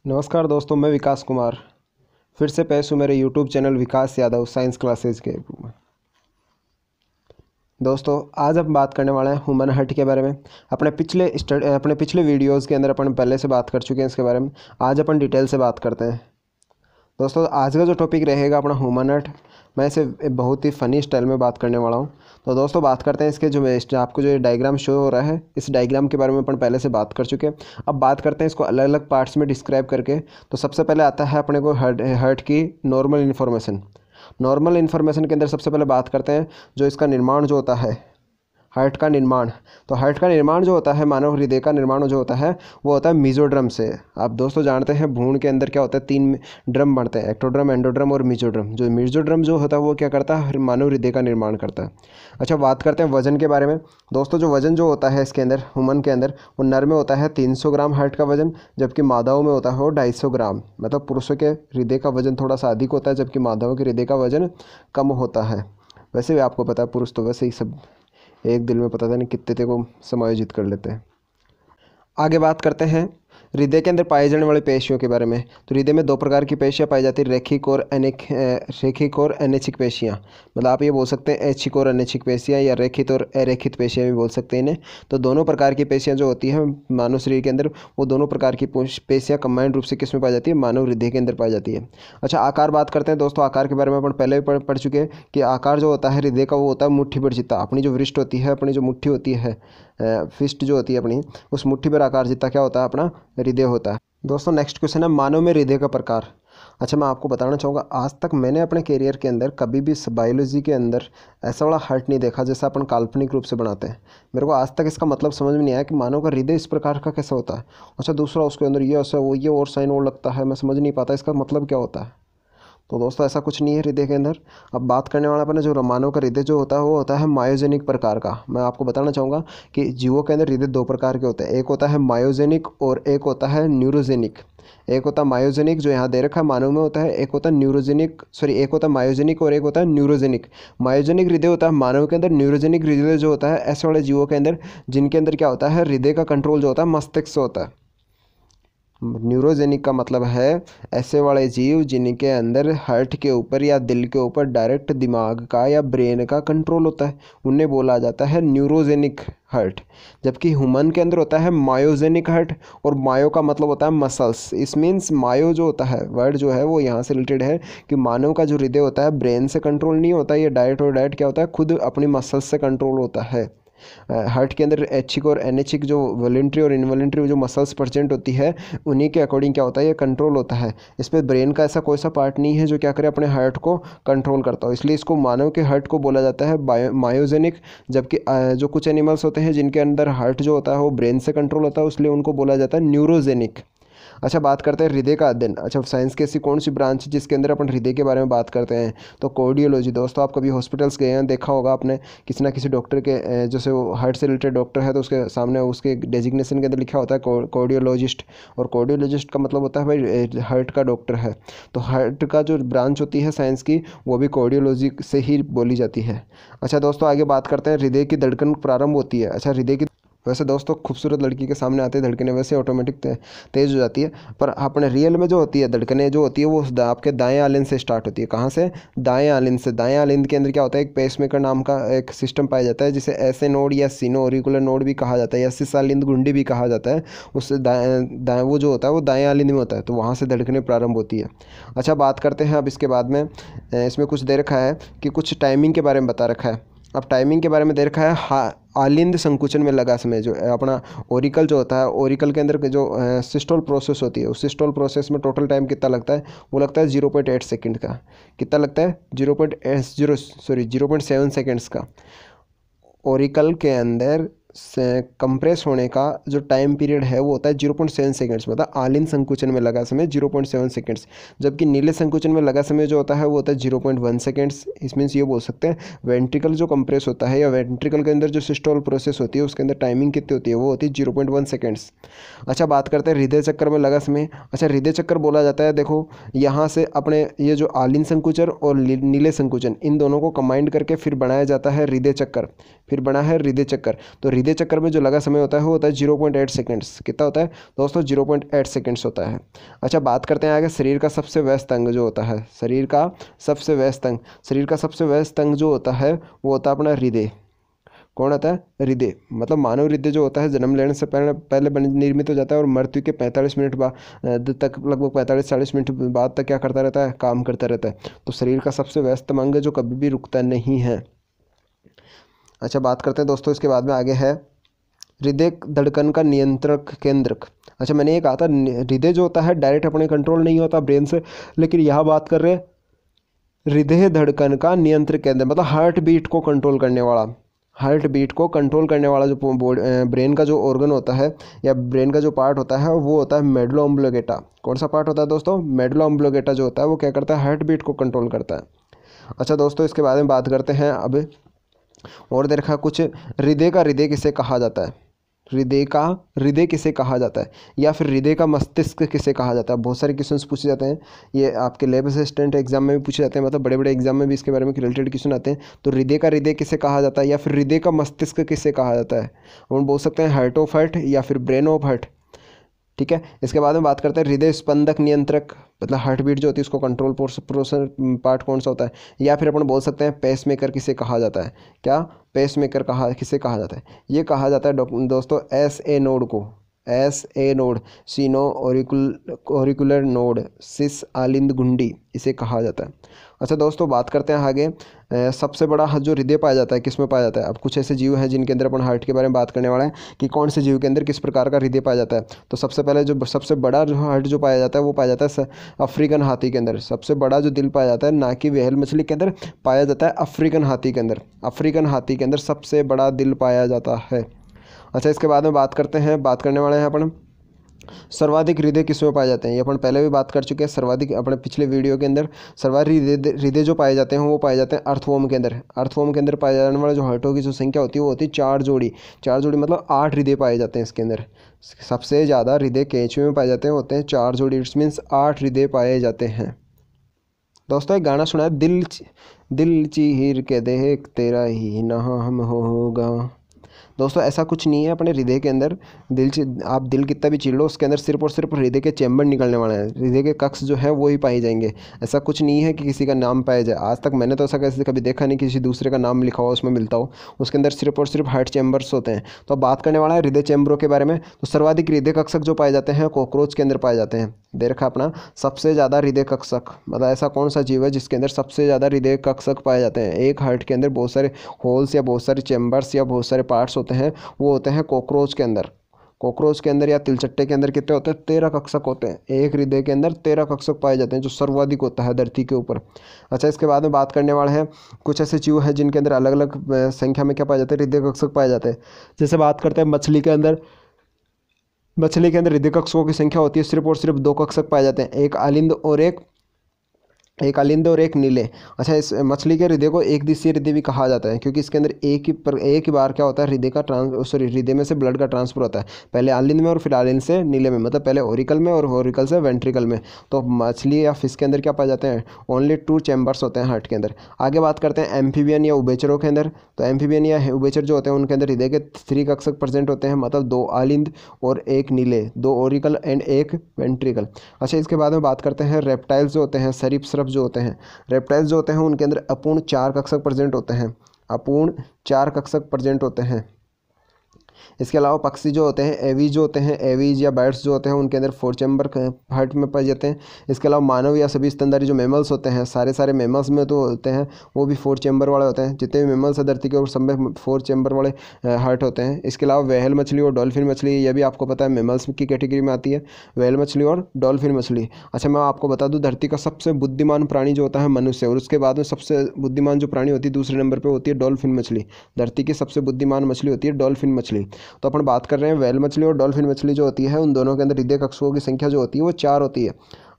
नमस्कार दोस्तों, मैं विकास कुमार फिर से पेश हूँ मेरे YouTube चैनल विकास यादव साइंस क्लासेज के रूप में। दोस्तों, आज हम बात करने वाले हैं ह्यूमन हार्ट के बारे में। अपने पिछले वीडियोस के अंदर अपन पहले से बात कर चुके हैं इसके बारे में। आज अपन डिटेल से बात करते हैं। दोस्तों, आज का जो टॉपिक रहेगा अपना ह्यूमन हार्ट, मैं इसे बहुत ही फ़नी स्टाइल में बात करने वाला हूँ। तो दोस्तों, बात करते हैं इसके जो आपको जो डायग्राम शो हो रहा है, इस डायग्राम के बारे में अपन पहले से बात कर चुके हैं। अब बात करते हैं इसको अलग अलग पार्ट्स में डिस्क्राइब करके। तो सबसे पहले आता है अपने को हार्ट की नॉर्मल इन्फॉर्मेशन। नॉर्मल इन्फॉर्मेशन के अंदर सबसे पहले बात करते हैं जो इसका निर्माण जो होता है, हार्ट का निर्माण। तो हार्ट का निर्माण जो होता है, मानव हृदय का निर्माण जो होता है वो होता है मीजोड्रम से। आप दोस्तों जानते हैं भ्रूण के अंदर क्या होता है, 3 ड्रम बनते हैं, एक्टोड्रम, एंडोड्रम और मीजोड्रम। जो मीजोड्रम जो होता है वो क्या करता है, मानव हृदय का निर्माण करता है। अच्छा, बात करते हैं वजन के बारे में। दोस्तों, जो वजन जो होता है इसके अंदर, ह्यूमन के अंदर, वो नर में होता है 300 ग्राम हार्ट का वजन, जबकि मादाओं में होता है वो 250 ग्राम। मतलब पुरुषों के हृदय का वजन थोड़ा सा अधिक होता है, जबकि मादाओं के हृदय का वजन कम होता है। वैसे भी आपको पता है पुरुष तो वैसे ही सब एक दिल में पता था नहीं कितने को समायोजित कर लेते हैं। आगे बात करते हैं हृदय के अंदर पाए जाने वाले पेशियों के बारे में। तो हृदय में 2 प्रकार की पेशियां पाई जाती है, रेखिक और अनैच्छिक पेशियां। मतलब आप ये बोल सकते हैं ऐच्छिक और अनैच्छिक पेशियां, या रेखित और अरेखित पेशियां भी बोल सकते हैं इन्हें। तो दोनों प्रकार की पेशियां जो होती है मानव शरीर के अंदर, वो दोनों प्रकार की पेशियां कंबाइंड रूप से किस में पाई जाती है, मानव हृदय के अंदर पाई जाती है। अच्छा, आकार बात करते हैं दोस्तों। आकार के बारे में अपन पहले भी पढ़ चुके हैं कि आकार जो होता है हृदय का वो होता है मुट्ठी भर जितना। अपनी जो वृष्ट होती है, अपनी जो मुट्ठी होती है, फिस्ट जो होती है अपनी, उस मुट्ठी भर आकार जितना क्या होता है, अपना हृदय होता है। दोस्तों, नेक्स्ट क्वेश्चन है मानव में हृदय का प्रकार। अच्छा, मैं आपको बताना चाहूँगा, आज तक मैंने अपने कैरियर के अंदर कभी भी बायोलॉजी के अंदर ऐसा वाला हार्ट नहीं देखा जैसा अपन काल्पनिक रूप से बनाते हैं। मेरे को आज तक इसका मतलब समझ में नहीं आया कि मानव का हृदय इस प्रकार का कैसे होता है। अच्छा, दूसरा उसके अंदर ये ऐसा वो ये और साइन और लगता है, मैं समझ नहीं पाता इसका मतलब क्या होता है। तो दोस्तों, ऐसा कुछ नहीं है हृदय के अंदर। अब बात करने वाला अपन जो मानव का हृदय जो होता है वो होता है मायोजेनिक प्रकार का। मैं आपको बताना चाहूँगा कि जीवों के अंदर हृदय 2 प्रकार के होते हैं, एक होता है मायोजेनिक और एक होता है न्यूरोजेनिक। एक होता है मायोजेनिक जो यहाँ दे रखा है मानव में होता है, एक होता है एक होता है मायोजेनिक और एक होता है न्यूरोजेनिक। मायोजेनिक हृदय होता है मानव के अंदर, न्यूरोजेनिक हृदय जो होता है ऐसे वाले जीवों के अंदर जिनके अंदर क्या होता है, हृदय का कंट्रोल जो होता है मस्तिष्क से होता है। न्यूरोजेनिक का मतलब है ऐसे वाले जीव जिनके अंदर हार्ट के ऊपर या दिल के ऊपर डायरेक्ट दिमाग का या ब्रेन का कंट्रोल होता है, उन्हें बोला जाता है न्यूरोजेनिक हार्ट। जबकि ह्यूमन के अंदर होता है मायोजेनिक हार्ट, और मायो का मतलब होता है मसल्स। इस मीन्स मायो जो होता है वर्ड जो है वो यहाँ से रिलेटेड है कि मानव का जो हृदय होता है ब्रेन से कंट्रोल नहीं होता, ये डायरेक्ट क्या होता है, खुद अपनी मसल्स से कंट्रोल होता है। हार्ट के अंदर ऐच्छिक और अनैच्छिक जो वॉलंटरी और इनवॉलंटरी जो मसल्स प्रेजेंट होती है, उन्हीं के अकॉर्डिंग क्या होता है, ये कंट्रोल होता है। इसमें ब्रेन का ऐसा कोई सा पार्ट नहीं है जो क्या करे, अपने हार्ट को कंट्रोल करता हो। इसलिए इसको मानव के हार्ट को बोला जाता है मायोजेनिक। जबकि जो कुछ एनिमल्स होते हैं जिनके अंदर हार्ट जो होता है वो ब्रेन से कंट्रोल होता है, इसलिए उनको बोला जाता है न्यूरोजेनिक। अच्छा, बात करते हैं हृदय का अध्ययन। अच्छा, साइंस की ऐसी कौन सी ब्रांच है जिसके अंदर अपन हृदय के बारे में बात करते हैं, तो कार्डियोलॉजी। दोस्तों, आप कभी हॉस्पिटल्स गए हैं, देखा होगा आपने किसी ना किसी डॉक्टर के, जैसे वो हार्ट से रिलेटेड डॉक्टर है तो उसके सामने उसके डेजिग्नेशन के अंदर लिखा होता है कार्डियोलॉजिस्ट। और कार्डियोलॉजिस्ट का मतलब होता है भाई हार्ट का डॉक्टर है। तो हार्ट का जो ब्रांच होती है साइंस की, वो भी कार्डियोलॉजी से ही बोली जाती है। अच्छा दोस्तों, आगे बात करते हैं हृदय की धड़कन प्रारंभ होती है। अच्छा, हृदय की वैसे दोस्तों खूबसूरत लड़की के सामने आते धड़कनें वैसे ऑटोमेटिक तेज़ हो जाती है, पर अपने रियल में जो होती है धड़कनें जो होती है वो आपके दाएं आलिंद से स्टार्ट होती है। कहाँ से? दाएं आलिंद से। दाएं आलिंद के अंदर क्या होता है, एक पेसमेकर नाम का एक सिस्टम पाया जाता है जिसे ऐसे नोड या सीनो ऑरिकुलर नोड भी कहा जाता है, या सिसालिंद गुंडी भी कहा जाता है। उससे दाएं वो जो होता है वो दाएं आलिंद में होता है, तो वहाँ से धड़कनें प्रारंभ होती है। अच्छा, बात करते हैं अब इसके बाद में, इसमें कुछ दे रखा है कि कुछ टाइमिंग के बारे में बता रखा है। अब टाइमिंग के बारे में दे रखा है आलिंद संकुचन में लगा समय, जो अपना ओरिकल जो होता है, ओरिकल के अंदर जो सिस्टोल प्रोसेस होती है, उस सिस्टोल प्रोसेस में टोटल टाइम कितना लगता है, वो लगता है 0.8 सेकंड का। कितना लगता है? 0.7 सेकंड्स का। ओरिकल के अंदर से कंप्रेस होने का जो टाइम पीरियड है वो होता है 0.7 सेकंड्स। मतलब आलिंद संकुचन में लगा समय 0.7 सेकंड्स, जबकि नीले संकुचन में लगा समय जो होता है वो होता है 0.1 सेकंड्स। इस मीन्स ये बोल सकते हैं वेंट्रिकल जो कंप्रेस होता है या वेंट्रिकल के अंदर जो सिस्टोल प्रोसेस होती है उसके अंदर टाइमिंग कितनी होती है, वो होती है 0.1 सेकेंड्स। अच्छा, बात करते हैं हृदय चक्कर में लगा समय। अच्छा, हृदय चक्कर बोला जाता है, देखो यहाँ से अपने ये जो आलिंद संकुचन और नीले संकुचन इन दोनों को कंबाइंड करके फिर बनाया जाता है हृदय चक्कर। फिर बना है हृदय चक्कर। तो हृदय चक्र में जो लगा समय होता है वो होता है 0.8 सेकेंड्स। कितना होता है दोस्तों? 0.8 सेकेंड्स होता है। अच्छा, बात करते हैं आगे शरीर का सबसे व्यस्त अंग जो होता है, शरीर का सबसे व्यस्त अंग, शरीर का सबसे व्यस्त अंग जो होता है वो होता है अपना हृदय। कौन होता है? हृदय। मतलब मानव हृदय जो होता है जन्म लेने से पहले पहले निर्मित हो जाता है और मृत्यु के 45 मिनट बाद तक, लगभग 45-40 मिनट बाद तक क्या करता रहता है? काम करता रहता है। तो शरीर का सबसे व्यस्त अंग जो कभी भी रुकता नहीं है। अच्छा, बात करते हैं दोस्तों इसके बाद में आगे है हृदय धड़कन का नियंत्रक केंद्र। अच्छा, मैंने ये कहा था हृदय जो होता है डायरेक्ट अपने कंट्रोल नहीं होता ब्रेन से, लेकिन यहाँ बात कर रहे हैं हृदय धड़कन का नियंत्रण केंद्र, मतलब हार्ट बीट को कंट्रोल करने वाला, हार्ट बीट को कंट्रोल करने वाला जो ब्रेन का जो ऑर्गन होता है या ब्रेन का जो पार्ट होता है वो होता है मेडुला ऑब्लोंगेटा। कौन सा पार्ट होता है दोस्तों? मेडुला ऑब्लोंगेटा जो होता है वो क्या करता है? हार्ट बीट को कंट्रोल करता है। अच्छा दोस्तों, इसके बारे में बात करते हैं अब और देखा कुछ। हृदय किसे कहा जाता है? हृदय किसे कहा जाता है, या फिर हृदय का मस्तिष्क किसे कहा जाता है? बहुत सारे क्वेश्चंस पूछे जाते हैं, ये आपके लैब असिस्टेंट एग्जाम में भी पूछे जाते हैं, मतलब बड़े बड़े एग्जाम में भी इसके बारे में रिलेटेड क्वेश्चन आते हैं। तो हृदय किसे कहा जाता है या फिर हृदय का मस्तिष्क किसे कहा जाता है? हम बोल सकते हैं हार्ट ऑफ हार्ट या फिर ब्रेन ऑफ हार्ट। ठीक है, इसके बाद में बात करते हैं हृदय स्पंदक नियंत्रक, मतलब हार्ट बीट जो होती है उसको कंट्रोल प्रोसेस पार्ट कौन सा होता है? या फिर अपन बोल सकते हैं पेसमेकर किसे कहा जाता है? क्या पेसमेकर किसे कहा जाता है? ये कहा जाता है दोस्तों SA नोड को, SA नोड, सीनो ऑरिकुलर नोड, सिस आलिंद गुंडी, इसे कहा जाता है। अच्छा दोस्तों, बात करते हैं आगे सबसे बड़ा जो हृदय पाया जाता है किस में पाया जाता है? अब कुछ ऐसे जीव हैं जिनके अंदर अपन हार्ट के बारे में बात करने वाले हैं कि कौन से जीव के अंदर किस प्रकार का हृदय पाया जाता है। तो सबसे पहले जो सबसे बड़ा जो हार्ट जो पाया जाता है वो पाया जाता है अफ्रीकन हाथी के अंदर। सबसे बड़ा जो दिल पाया जाता है ना कि व्हेल मछली के अंदर, पाया जाता है अफ्रीकन हाथी के अंदर। अफ्रीकन हाथी के अंदर सबसे बड़ा दिल पाया जाता है। अच्छा, इसके बाद में बात करने वाले हैं अपन सर्वाधिक हृदय किसमें पाए जाते हैं? ये अपन पहले भी बात कर चुके हैं सर्वाधिक अपने पिछले वीडियो के अंदर। सर्वाधिक हृदय जो पाए जाते हैं वो पाए जाते हैं अर्थवॉर्म के अंदर। अर्थवॉर्म के अंदर पाए जाने वाले जो हार्टों की जो संख्या होती है वो होती है 4 जोड़ी। 4 जोड़ी मतलब 8 हृदय पाए जाते हैं इसके अंदर। सबसे ज़्यादा हृदय केंचुए में पाए जाते हैं, होते हैं 4 जोड़ी, इट्स मीन्स 8 हृदय पाए जाते हैं। दोस्तों एक गाना सुना है, दिल चीर के देख तेरा ही नाम होगा। दोस्तों ऐसा कुछ नहीं है अपने हृदय के अंदर। आप दिल कितना भी चीर लो उसके अंदर सिर्फ और सिर्फ हृदय के चैम्बर निकलने वाले हैं, हृदय के कक्ष जो है वो ही पाए जाएंगे। ऐसा कुछ नहीं है कि किसी का नाम पाया जाए। आज तक मैंने तो ऐसा कैसे कभी देखा नहीं किसी दूसरे का नाम लिखा हुआ उसमें मिलता हो। उसके अंदर सिर्फ और सिर्फ हार्ट चैम्बर्स होते हैं। तो अब बात करने वाला है हृदय चैम्बरों के बारे में। तो सर्वाधिक हृदय कक्षक जो पाए जाते हैं कॉकरोच के अंदर पाए जाते हैं। दे रखा अपना सबसे ज़्यादा हृदय कक्षक, मतलब ऐसा कौन सा जीव है जिसके अंदर सबसे ज़्यादा हृदय कक्षक पाए जाते हैं? एक हार्ट के अंदर बहुत सारे होल्स या बहुत सारे चैम्बर्स या बहुत सारे पार्ट्स होते हैं, वो होते हैं कॉकरोच के अंदर। कॉकरोच के अंदर या तिलचट्टे के अंदर कितने होते हैं? 13 कक्षक होते हैं। एक हृदय के अंदर 13 कक्षक पाए जाते हैं, जो सर्वाधिक होता है धरती के ऊपर। अच्छा, इसके बाद में बात करने वाले हैं कुछ ऐसे जीव हैं जिनके अंदर अलग अलग संख्या में क्या पाए जाते हैं? हृदय कक्षक पाए जाते हैं। जैसे बात करते हैं मछली के अंदर हृदय कक्षकों की संख्या होती है सिर्फ और सिर्फ 2 कक्षक पाए जाते हैं, एक अलिंद और एक नीले। अच्छा, इस मछली के हृदय को एक दिशीय हृदय भी कहा जाता है क्योंकि इसके अंदर एक ही बार क्या होता है? हृदय में से ब्लड का ट्रांसफर होता है, पहले अलिंद में और फिर अलिंद से नीले में, मतलब पहले ओरिकल में और ओरिकल से वेंट्रिकल में। तो मछली या फिश के अंदर क्या पाए जाते हैं? ओनली 2 चैम्बर्स होते हैं हार्ट के अंदर। आगे बात करते हैं एम्फीबियन या उभयचरों के अंदर। तो एम्फीबियन या उभयचर जो होते हैं उनके अंदर हृदय के 3 कक्षक प्रेजेंट होते हैं, मतलब 2 अलिंद और एक नीले, 2 ओरिकल एंड एक वेंट्रिकल। अच्छा, इसके बाद में बात करते हैं रेप्टाइल्स जो होते हैं, सरीसृप जो होते हैं। रेप्टाइल्स जो होते हैं उनके अंदर अपूर्ण 4 कक्षक प्रेजेंट होते हैं, अपूर्ण 4 कक्षक प्रेजेंट होते हैं। इसके अलावा पक्षी जो होते हैं एवीज या बर्ड्स जो होते हैं उनके अंदर 4 चैम्बर हार्ट में पाए जाते हैं। इसके अलावा मानव या सभी स्तनधारी जो मैमल्स होते हैं, सारे मैमल्स में तो होते हैं वो भी 4 चैम्बर वाले होते हैं। जितने भी मैमल्स है धरती के ऊपर सब में 4 चैम्बर वाले हार्ट होते हैं। इसके अलावा व्हेल मछली और डॉल्फिन मछली, यह भी आपको पता है मैमल्स की कैटेगरी में आती है, व्हेल मछली और डॉल्फिन मछली। अच्छा, मैं आपको बता दूं धरती का सबसे बुद्धिमान प्राणी जो होता है मनुष्य, और उसके बाद में सबसे बुद्धिमान जो प्राणी होती है दूसरे नंबर पर होती है डॉल्फिन मछली। धरती की सबसे बुद्धिमान मछली होती है डॉल्फिन मछली। तो अपन बात कर रहे हैं व्हेल मछली और डॉल्फिन मछली जो होती है उन दोनों के अंदर हृदय कक्षकों की संख्या जो होती है वो 4 होती है।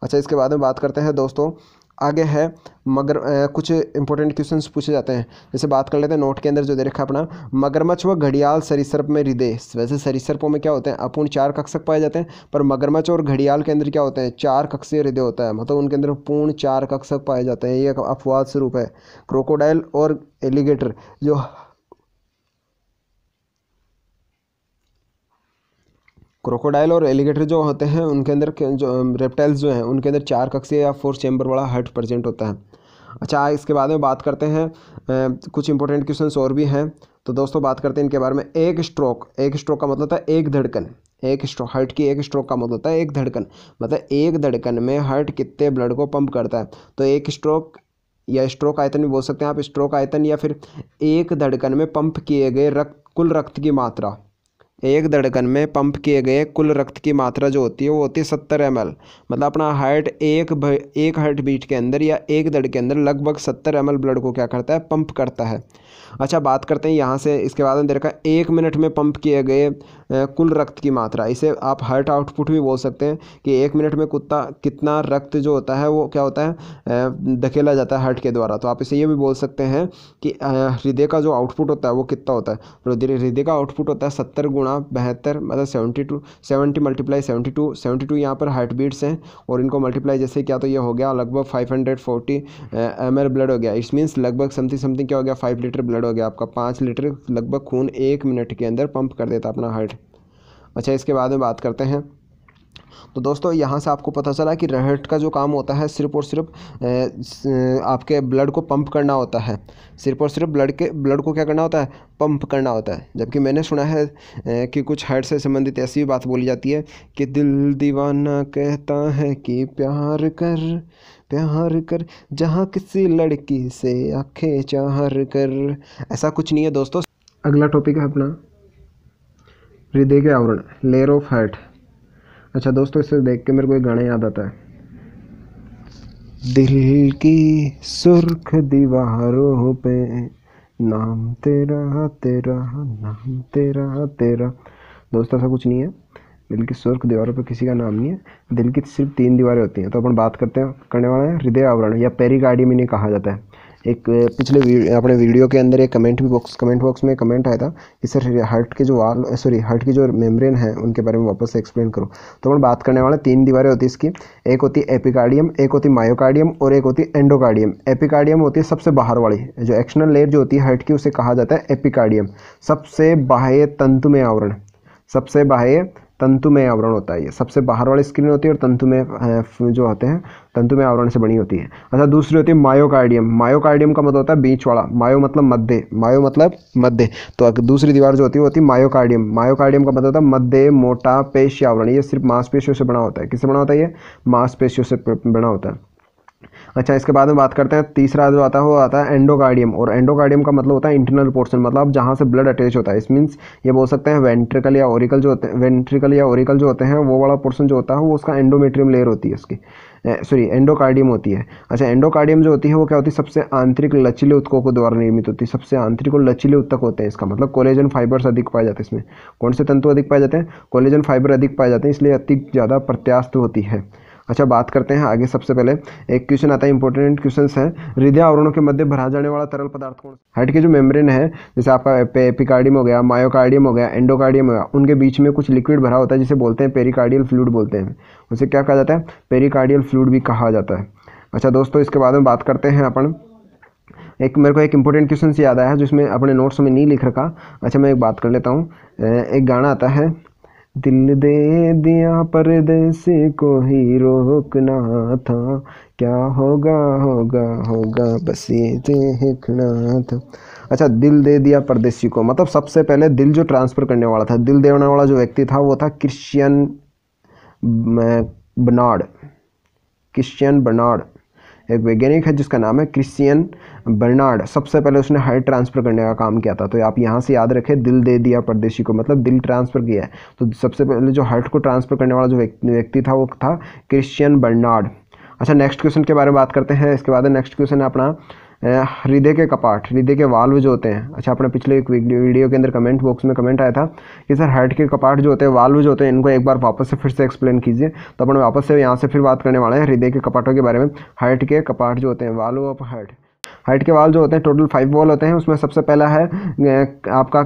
अच्छा, इसके बाद में बात करते हैं दोस्तों आगे है कुछ इंपॉर्टेंट क्वेश्चंस पूछे जाते हैं। जैसे बात कर लेते हैं नोट के अंदर जो दे रखा है अपना, मगरमच्छ व घड़ियाल सरीसृप में हृदय। वैसे सरीसृपों में क्या होते हैं? अपूर्ण 4 कक्षक पाए जाते हैं, पर मगरमच्छ और घड़ियाल के अंदर क्या होते हैं? 4 कक्षीय हृदय होता है, मतलब उनके अंदर पूर्ण 4 कक्षक पाए जाते हैं। ये एक अपवाद स्वरूप है। क्रोकोडाइल और एलिगेटर जो क्रोकोडाइल और एलिगेटर जो होते हैं उनके अंदर जो रेप्टाइल्स जो हैं उनके अंदर 4 कक्षीय या 4 चैम्बर वाला हार्ट प्रेजेंट होता है। अच्छा, इसके बाद में बात करते हैं कुछ इंपॉर्टेंट क्वेश्चंस और भी हैं। तो दोस्तों बात करते हैं इनके बारे में। एक स्ट्रोक का मतलब होता है एक धड़कन। एक स्ट्रोक, हार्ट की एक स्ट्रोक का मतलब होता है एक धड़कन, मतलब एक धड़कन में हार्ट कितने ब्लड को पंप करता है। तो एक स्ट्रोक या स्ट्रोक आयतन भी बोल सकते हैं आप, स्ट्रोक आयतन, या फिर एक धड़कन में पंप किए गए कुल रक्त की मात्रा। एक धड़कन में पंप किए गए कुल रक्त की मात्रा जो होती है वो होती है 70 ml। मतलब अपना हार्ट एक हार्ट बीट के अंदर या एक धड़कन के अंदर लगभग 70 ml ब्लड को क्या करता है, पंप करता है। अच्छा, बात करते हैं यहाँ से इसके बाद में देखा 1 मिनट में पंप किए गए कुल रक्त की मात्रा। इसे आप हार्ट आउटपुट भी बोल सकते हैं कि 1 मिनट में कितना रक्त जो होता है वो क्या होता है, धकेला जाता है हार्ट के द्वारा। तो आप इसे ये भी बोल सकते हैं कि हृदय का जो आउटपुट होता है वो कितना होता है। हृदय का आउटपुट होता है 70 गुणा 72, मतलब 70 × 72 यहाँ पर हार्ट बीट्स हैं, और इनको मल्टीप्लाई जैसे क्या तो ये हो गया लगभग 540 ml ब्लड हो गया। इट्स मीन्स लगभग समथिंग क्या हो गया, 5 लीटर ब्लड हो गया आपका। 5 लीटर लगभग खून 1 मिनट के अंदर पंप कर देता अपना हार्ट। अच्छा, इसके बाद में बात करते हैं। तो दोस्तों यहाँ से आपको पता चला कि हार्ट का जो काम होता है सिर्फ और सिर्फ आपके ब्लड को पंप करना होता है। सिर्फ और सिर्फ ब्लड को क्या करना होता है, पंप करना होता है। जबकि मैंने सुना है कि कुछ हार्ट से संबंधित ऐसी भी बात बोली जाती है कि दिल दीवाना कहता है कि प्यार कर जहाँ किसी लड़की से आंखें चार कर। ऐसा कुछ नहीं है दोस्तों। अगला टॉपिक है अपना हृदय के आवरण, लेयर ऑफ हार्ट। अच्छा दोस्तों, इसे देख के मेरे को एक गाना याद आता है। दिल की सुर्ख दीवारों पे नाम तेरा तेरा, नाम तेरा तेरा। दोस्तों ऐसा कुछ नहीं है, दिल की सुर्ख दीवारों पे किसी का नाम नहीं है। दिल की सिर्फ 3 दीवारें होती हैं। तो अपन बात करने वाले हैं हृदय आवरण या पेरिकार्डियम इन्हें कहा जाता है। एक पिछले अपने वीडियो के अंदर एक कमेंट बॉक्स में कमेंट आया था कि सर हार्ट के जो मेम्ब्रेन है उनके बारे में वापस से एक्सप्लेन करो। तो अपन बात करने वाले 3 दीवारें होती है इसकी। एक होती है एपिकार्डियम, एक होती है मायोकार्डियम, और एक होती है एंडोकार्डियम। एपिकार्डियम होती है सबसे बाहर वाली, जो एक्सटर्नल लेयर जो होती है हार्ट की उसे कहा जाता है एपिकार्डियम। सबसे बाह्य तंतुमय आवरण, सबसे बाह्य तंतुमय आवरण होता है ये। सबसे बाहर वाली स्क्रीन होती है और तंतुमय जो होते हैं तंतुमय आवरण से बनी होती है। अच्छा, दूसरी होती है मायोकार्डियम। मायोकार्डियम का मतलब होता है बीच वाला, मायो मतलब मध्य। तो दूसरी दीवार जो होती है मायोकार्डियम। मायोकार्डियम का मतलब होता है मध्य मोटा पेशी आवरण। ये सिर्फ मांसपेशियों से बना होता है। किससे बना होता है ये, मांसपेशियों से बना होता है। अच्छा, इसके बाद में बात करते हैं तीसरा जो आता है वो आता है एंडोकार्डियम। और एंडोकार्डियम का मतलब होता है इंटरनल पोर्शन, मतलब जहाँ से ब्लड अटैच होता है। इस मीन्स ये बोल सकते हैं वेंट्रिकल या ओरिकल जो होते हैं वो वाला पोर्शन जो होता है वो उसका एंडोमेट्रियम लेयर होती है उसकी, एंडोकार्डियम होती है। अच्छा, एंडोकार्डियम जो होती है वो क्या होती है, सबसे आंतरिक लचीले ऊतकों को द्वारा निर्मित होती है। सबसे आंतरिक और लचीले ऊतक होते हैं। इसका मतलब कोलेजन फाइबर्स अधिक पाए जाते हैं इसमें। कौन से तंतु अधिक पाए जाते हैं, कोलेजन फाइबर अधिक पाए जाते हैं, इसलिए अधिक ज़्यादा प्रत्यास्थ होती है। अच्छा, बात करते हैं आगे। सबसे पहले एक क्वेश्चन आता है, इंपॉर्टेंट क्वेश्चन है, हृदय आवरणों के मध्य भरा जाने वाला तरल पदार्थ कौन सा। हार्ट के जो मेम्ब्रेन है, जैसे आपका एपिकार्डियम हो गया, मायोकार्डियम हो गया, एंडोकार्डियम हो गया, उनके बीच में कुछ लिक्विड भरा होता है जिसे बोलते हैं पेरिकार्डियल फ्लूइड बोलते हैं। उसे क्या कहा जाता है, पेरिकार्डियल फ्लूइड भी कहा जाता है। अच्छा दोस्तों, इसके बाद में बात करते हैं अपन मेरे को एक इंपॉर्टेंट क्वेश्चन याद आया जिसमें अपने नोट्स में नहीं लिख रखा। अच्छा, मैं एक बात कर लेता हूँ। एक गाना आता है, दिल दे दिया परदेसी को ही रोकना था, क्या होगा बस ये देखना था। अच्छा, दिल दे दिया परदेसी को मतलब सबसे पहले दिल जो ट्रांसफ़र करने वाला था, दिल देने वाला जो व्यक्ति था वो था क्रिश्चियन बर्नार्ड। एक वैज्ञानिक है जिसका नाम है क्रिश्चियन बर्नार्ड। सबसे पहले उसने हार्ट ट्रांसफ़र करने का काम किया था। तो आप यहाँ से याद रखें, दिल दे दिया परदेशी को मतलब दिल ट्रांसफ़र किया है। तो सबसे पहले जो हार्ट को ट्रांसफ़र करने वाला जो व्यक्ति था वो था क्रिश्चियन बर्नार्ड। अच्छा, नेक्स्ट क्वेश्चन के बारे में बात करते हैं। इसके बाद नेक्स्ट क्वेश्चन है अपना हृदय के कपाट, हृदय के वाल्व जो होते हैं। अच्छा, अपने पिछले एक वीडियो के अंदर कमेंट बॉक्स में कमेंट आया था कि सर हार्ट के कपाट जो होते हैं, वाल्व जो होते हैं, इनको एक बार वापस से फिर से एक्सप्लेन कीजिए। तो अपन वापस से यहाँ से फिर बात करने वाले हैं हृदय के कपाटों के बारे में। हार्ट के कपाट जो होते हैं, वाल्व ऑफ हार्ट। हार्ट के वाल्व जो होते हैं टोटल 5 वॉल होते हैं। उसमें सबसे पहला है आपका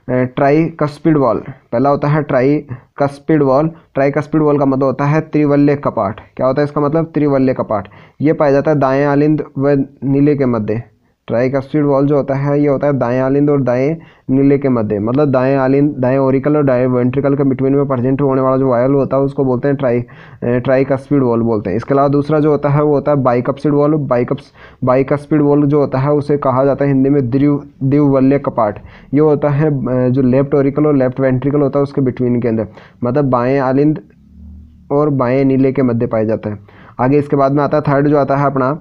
ट्राइकस्पिड वॉल। पहला होता है ट्राइकस्पिड वॉल। ट्राइकस्पिड वॉल का मतलब होता है त्रिवल्य कपाट। क्या होता है इसका मतलब, त्रिवल्य कपाट। ये पाया जाता है दाएं आलिंद व नीले के मध्य। ट्राइकस्पिड वॉल जो होता है ये होता है दाएं आलिंद और दाएं नीले के मध्य, मतलब दाएं आलिंद, दाएं ओरिकल और दाएं वेंट्रिकल के बिटवीन में प्रेजेंट होने वाला जो वायल होता है उसको बोलते हैं ट्राइकस्पिड वॉल बोलते हैं। इसके अलावा दूसरा जो होता है वो होता है बाइकस्पिड वॉल। बाइकस्पिड वॉल जो होता है उसे कहा जाता है हिंदी में द्विवल्य कपाट। ये होता है जो लेफ्ट ओरिकल और लेफ्ट वेंट्रिकल होता है उसके बिटवीन के अंदर, मतलब बाएं आलिंद और बाएं नीले के मध्य पाया जाता है। आगे इसके बाद में आता है थर्ड जो आता है अपना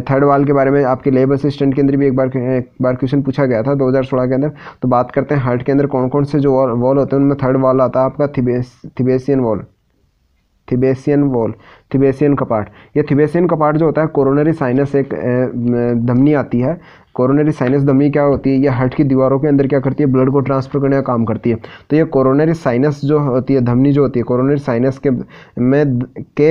थर्ड वाल के बारे में आपके लेबर असिस्टेंट के अंदर भी एक बार क्वेश्चन पूछा गया था 2016 के अंदर। तो बात करते हैं हार्ट के अंदर कौन कौन से जो वॉल होते हैं उनमें थर्ड वाल आता है आपका थिबेसियन कपाट। ये थिबेसियन कपाट जो होता है कोरोनरी साइनस एक धमनी आती है। कोरोनरी साइनस धमनी क्या होती है, ये हार्ट की दीवारों के अंदर क्या करती है, ब्लड को ट्रांसफर करने का काम करती है। तो ये कोरोनरी साइनस जो होती है धमनी जो होती है कोरोनरी साइनस के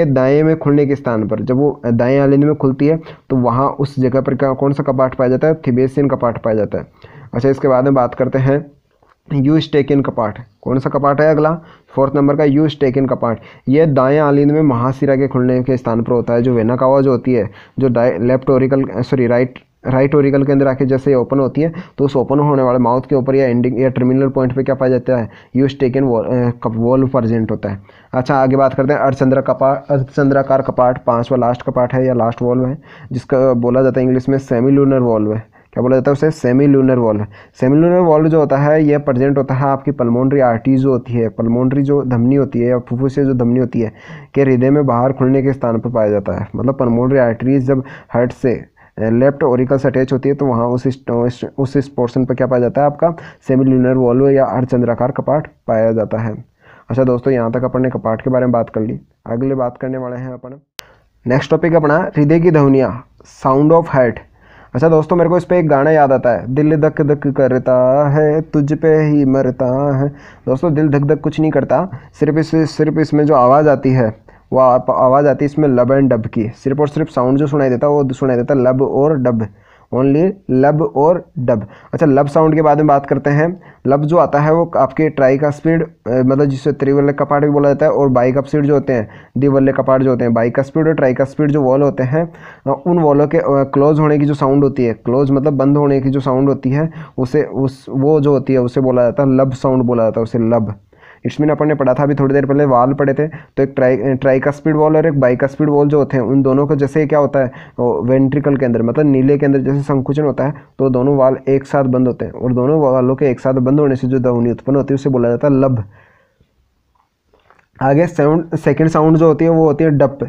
दाएं में खुलने के स्थान पर, जब वो दाएं आलिंद में खुलती है तो वहाँ उस जगह पर कौन सा कपाट पाया जाता है, थिबेसियन कपाट पाया जाता है। अच्छा, इसके बाद में बात करते हैं यूस्टेकियन कपाट। कौन सा कपाट है अगला, फोर्थ नंबर का यूस्टेकियन कपाट। ये दाएं आलिंद में महाशिरा के खुलने के स्थान पर होता है। जो वेना कावा जो होती है जो राइट ओरिकल के अंदर आके जैसे ये ओपन होती है तो उस ओपन होने वाले माउथ के ऊपर या एंडिंग या टर्मिनल पॉइंट पे क्या पाया जाता है, यूस्टेकियन वॉल्व प्रेजेंट होता है। अच्छा, आगे बात करते हैं अर्धचंद्राकार कपाट। पांचवा लास्ट कपाट है या लास्ट वॉल्व है जिसका बोला जाता है इंग्लिश में सेमी लूनर वॉल्व है। क्या बोला जाता है उसे, semi lunar valve. Semi lunar valve जो होता है ये प्रेजेंट होता है आपकी पल्मोनरी आर्टरी जो होती है, पल्मोनरी जो धमनी होती है या फुफ्फुस जो धमनी होती है के हृदय में बाहर खुलने के स्थान पर पाया जाता है। मतलब पल्मोनरी आर्टरीज जब हार्ट से लेफ्ट ओरिकल से अटैच होती है तो वहाँ उस पोर्शन पर क्या पाया जाता है, आपका सेमी लूनर वॉल्व या अर्धचंद्राकार कपाट पाया जाता है। अच्छा दोस्तों, यहाँ तक अपन ने कपाट के बारे में बात कर ली। अगले बात करने वाले हैं अपन नेक्स्ट टॉपिक अपना हृदय की ध्वनियाँ, साउंड ऑफ हार्ट। अच्छा दोस्तों, मेरे को इस पे एक गाना याद आता है, दिल धक धक करता है तुझ पे ही मरता है। दोस्तों, दिल धक धक कुछ नहीं करता, सिर्फ इसमें जो आवाज़ आती है वो आवाज़ आती है इसमें लब एंड डब की। सिर्फ और सिर्फ साउंड जो सुनाई देता है वो सुनाई देता है लब और डब, ओनली लब और डब। अच्छा, लब साउंड के बारे में बात करते हैं। लब जो आता है वो आपके ट्राइकस्पिड मतलब जिसे त्रिवल्य कपाट भी बोला जाता है, और बाइकस्पिड जो होते हैं द्विवल्य कपाट जो होते हैं। बाइकस्पिड और ट्राइकस्पिड जो वॉल होते हैं उन वॉलों के क्लोज होने की जो साउंड होती है, क्लोज मतलब बंद होने की जो साउंड होती है वो जो होती है उसे बोला जाता है लब साउंड बोला जाता है उसे लब। इसमें अपन ने पढ़ा था अभी थोड़ी देर पहले वाल पढ़े थे, तो एक ट्राइकस्पिड वॉल और एक बाइकस्पिड वॉल जो होते हैं उन दोनों को जैसे क्या होता है वेंट्रिकल के अंदर मतलब नीले के अंदर जैसे संकुचन होता है तो दोनों वाल एक साथ बंद होते हैं, और दोनों वालों के एक साथ बंद होने से जो ध्वनि उत्पन्न होती है उसे बोला जाता है लब। आगे सेकेंड साउंड जो होती है वो होती है डप।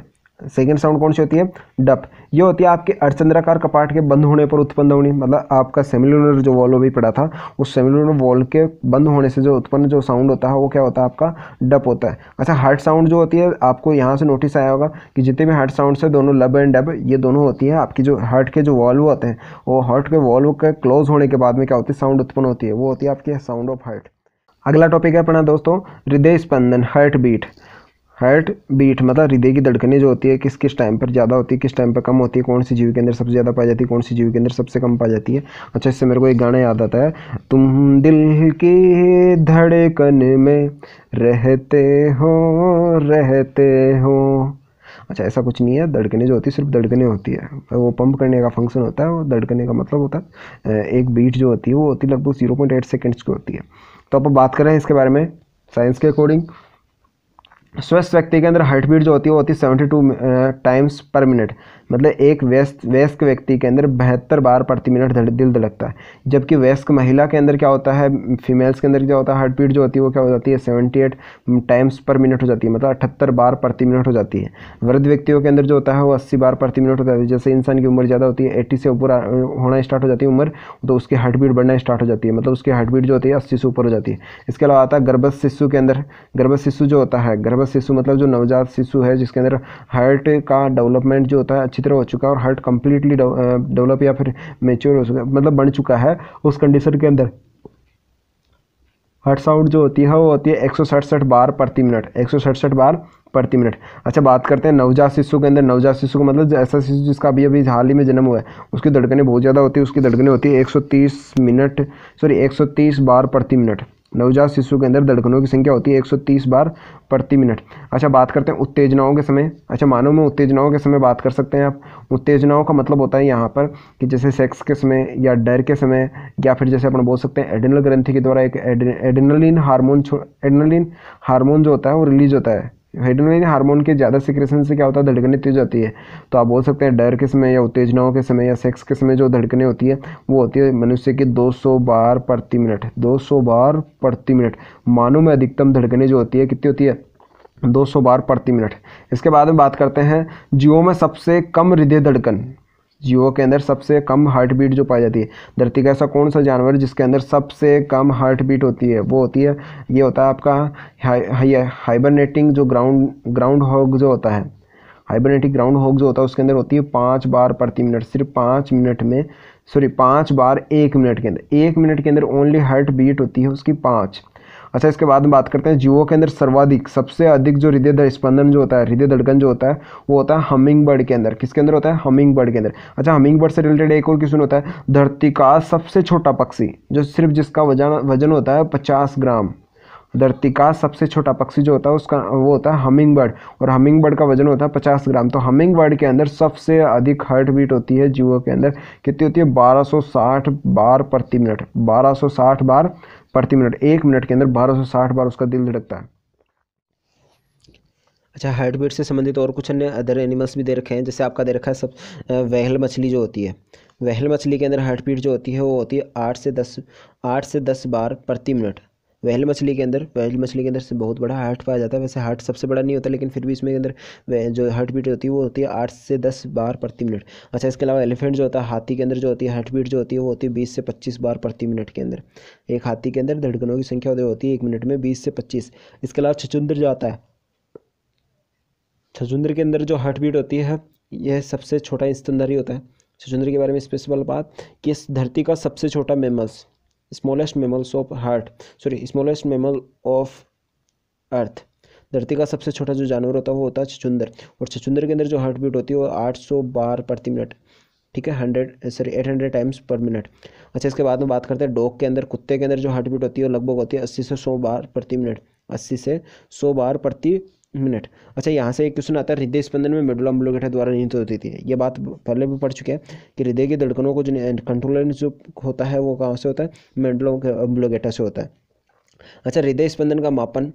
सेकेंड साउंड कौन सी होती है, डप। ये होती है आपके अर्धचंद्राकार कपाट के बंद होने पर उत्पन्न ध्वनि, मतलब आपका सेमिलुनर जो वॉल भी पड़ा था उस सेमिलुनर वॉल के बंद होने से जो उत्पन्न जो साउंड होता है वो क्या होता है, आपका डप होता है। अच्छा, हार्ट साउंड जो होती है आपको यहाँ से नोटिस आया होगा कि जितने भी हार्ट साउंड है दोनों लब एंड डब ये दोनों होती है आपकी जो हार्ट के जो वॉल्व होते हैं वो हार्ट के वॉल्व के क्लोज होने के बाद में क्या होती है साउंड उत्पन्न होती है, वो होती है आपकी साउंड ऑफ हार्ट। अगला टॉपिक है अपना दोस्तों हृदय स्पंदन, हार्ट बीट। हार्ट बीट मतलब हृदय की धड़कनें जो होती है किस किस टाइम पर ज़्यादा होती है, किस टाइम पर कम होती है, कौन सी जीव के अंदर सबसे ज़्यादा पाई जाती है, कौन सी जीव के अंदर सबसे कम पाई जाती है। अच्छा, इससे मेरे को एक गाना याद आता है, तुम दिल की धड़कन में रहते हो। अच्छा, ऐसा कुछ नहीं है, धड़कनें जो होती है सिर्फ धड़कनें होती है, वो पंप करने का फंक्शन होता है, वो धड़कने का मतलब होता है एक बीट जो होती है वो होती है लगभग 0.8 सेकेंड्स की होती है। तो अब बात करें इसके बारे में साइंस के अकॉर्डिंग। स्वस्थ व्यक्ति के अंदर हार्ट बीट जो होती है वो होती है 72 टाइम्स पर मिनट, मतलब एक वयस्क व्यक्ति के अंदर 72 बार प्रति मिनट दिल धड़कता है। जबकि वयस्क महिला के अंदर क्या होता है, फीमेल्स के अंदर क्या होता है, हार्ट बीट जो होती है वो क्या हो जाती है 78 टाइम्स पर मिनट हो जाती है, मतलब 78 बार प्रति मिनट हो जाती है। वृद्ध व्यक्तियों के अंदर जो होता है वो 80 बार प्रति मिनट हो जाती है। जैसे इंसान की उम्र ज़्यादा होती है, 80 से ऊपर होना स्टार्ट हो जाती है उम्र, तो उसकी हार्ट बीट बढ़ना स्टार्ट हो जाती है, मतलब उसकी हार्ट बीट जो होती है 80 से ऊपर हो जाती है। इसके अलावा आता है गर्भस्थ शिशु के अंदर, गर्भस्थ शिशु जो होता है, गर्भस्थ शिशु मतलब जो नवजात शिशु है जिसके अंदर हार्ट का डेवलपमेंट जो होता है अच्छी तरह हो चुका है और हार्ट कंप्लीटली डेवलप या फिर मैच्योर हो चुका है, मतलब बन चुका है, उस कंडीशन के अंदर हार्ट साउंड जो होती है वो होती है 167 बार प्रति मिनट, 167 बार प्रति मिनट। अच्छा, बात करते हैं नवजात शिशु के अंदर। नवजात शिशु का मतलब ऐसा शिशु जिसका अभी हाल ही में जन्म हुआ है, उसकी धड़कनें बहुत ज़्यादा होती है, उसकी धड़कनें होती है 130 बार प्रति मिनट, नवजात शिशु के अंदर धड़कनों की संख्या होती है 130 बार प्रति मिनट। अच्छा, बात करते हैं उत्तेजनाओं के समय। अच्छा, मानव में उत्तेजनाओं के समय बात कर सकते हैं आप। उत्तेजनाओं का मतलब होता है यहाँ पर कि जैसे सेक्स के समय या डर के समय, या फिर जैसे अपन बोल सकते हैं एड्रेनल ग्रंथि के द्वारा एक एड्रेनलिन हार्मोन जो होता है वो रिलीज होता है। एड्रेनलिन हार्मोन के ज़्यादा सिक्रेशन से क्या होता है, धड़कनें तेज होती है। तो आप बोल सकते हैं डर के समय या उत्तेजनाओं के समय या सेक्स के समय जो धड़कनें होती है वो होती है मनुष्य की 200 बार प्रति मिनट। 200 बार प्रति मिनट। मानव में अधिकतम धड़कनें जो होती है कितनी होती है, 200 बार प्रति मिनट। इसके बाद में बात करते हैं जीवों में सबसे कम हृदय धड़कन। जीवों के अंदर सबसे कम हार्ट बीट जो पाई जाती है। धरती का ऐसा कौन सा जानवर जिसके अंदर सबसे कम हार्ट बीट होती है, वो होती है, ये होता है आपका हाइबरनेटिंग जो ग्राउंड हॉग जो होता है। हाइबरनेटिंग ग्राउंड हॉग जो होता है उसके अंदर होती है 5 बार प्रति मिनट। सिर्फ 5 बार 1 मिनट के अंदर। 1 मिनट के अंदर ओनली हार्ट बीट होती है उसकी 5। अच्छा, इसके बाद में बात करते हैं जीवों के अंदर सर्वाधिक सबसे अधिक जो हृदय स्पंदन जो होता है, हृदय धड़कन जो होता है वो होता है हमिंग बर्ड के अंदर। किसके अंदर होता है, हमिंग बर्ड के अंदर। अच्छा, हमिंग बर्ड से रिलेटेड एक और क्वेश्चन होता है, धरती का सबसे छोटा पक्षी जो सिर्फ जिसका वजन होता है 50 ग्राम। धरती का सबसे छोटा पक्षी जो होता है उसका वो होता है हमिंग बर्ड, और हमिंग बर्ड का वजन होता है 50 ग्राम। तो हमिंग बर्ड के अंदर सबसे अधिक हार्ट बीट होती है जीवों के अंदर, कितनी होती है, 1260 बार प्रति मिनट। 1260 बार प्रति मिनट। 1 मिनट के अंदर 1260 बार उसका दिल धड़कता है। अच्छा, हार्ट बीट से संबंधित और कुछ अन्य अदर एनिमल्स भी दे रखे हैं। जैसे आपका दे रखा है सब व्हेल मछली जो होती है। व्हेल मछली के अंदर हार्ट बीट जो होती है वो होती है 8 से 10 बार प्रति मिनट। व्हेल मछली के अंदर से बहुत बड़ा हार्ट पाया जाता है। वैसे हार्ट सबसे बड़ा नहीं होता, लेकिन फिर भी इसमें के अंदर जो हार्ट बीट होती है वो होती है 8 से 10 बार प्रति मिनट। अच्छा, इसके अलावा एलिफेंट जो होता है, हाथी के अंदर जो होती है हार्ट बीट जो होती है वो होती है 20 से 25 बार प्रति मिनट के अंदर। एक हाथी के अंदर धड़कनों की संख्या होती है 1 मिनट में 20 से 25। इसके अलावा छछूंदर जो आता है, छछूंदर के अंदर जो हार्ट बीट होती है यह सबसे छोटा स्तनधारी होता है। छछूंदर के बारे में स्पेशल बात कि इस धरती का सबसे छोटा mammals, smallest mammal of earth, धरती का सबसे छोटा जो जानवर होता है वो होता है छछूंदर। और छछूंदर के अंदर जो हार्ट बीट होती है वो 800 बार प्रति मिनट, ठीक है, 800 टाइम्स पर मिनट। अच्छा, इसके बाद में बात करते हैं डॉग के अंदर, कुत्ते के अंदर जो हार्ट बीट होती है वो लगभग होती है 80 से 100 बार प्रति मिनट। 80 से 100 बार प्रति मिनट। अच्छा, यहाँ से एक क्वेश्चन आता है, हृदय स्पंदन में मेडुला ऑब्लिंगेटा द्वारा नियंत्रित होती थी। ये बात पहले भी पढ़ चुके हैं कि हृदय की धड़कनों को जो कंट्रोल जो होता है वो कहाँ से होता है, मेडुला ऑब्लिंगेटा से होता है। अच्छा, हृदय स्पंदन का मापन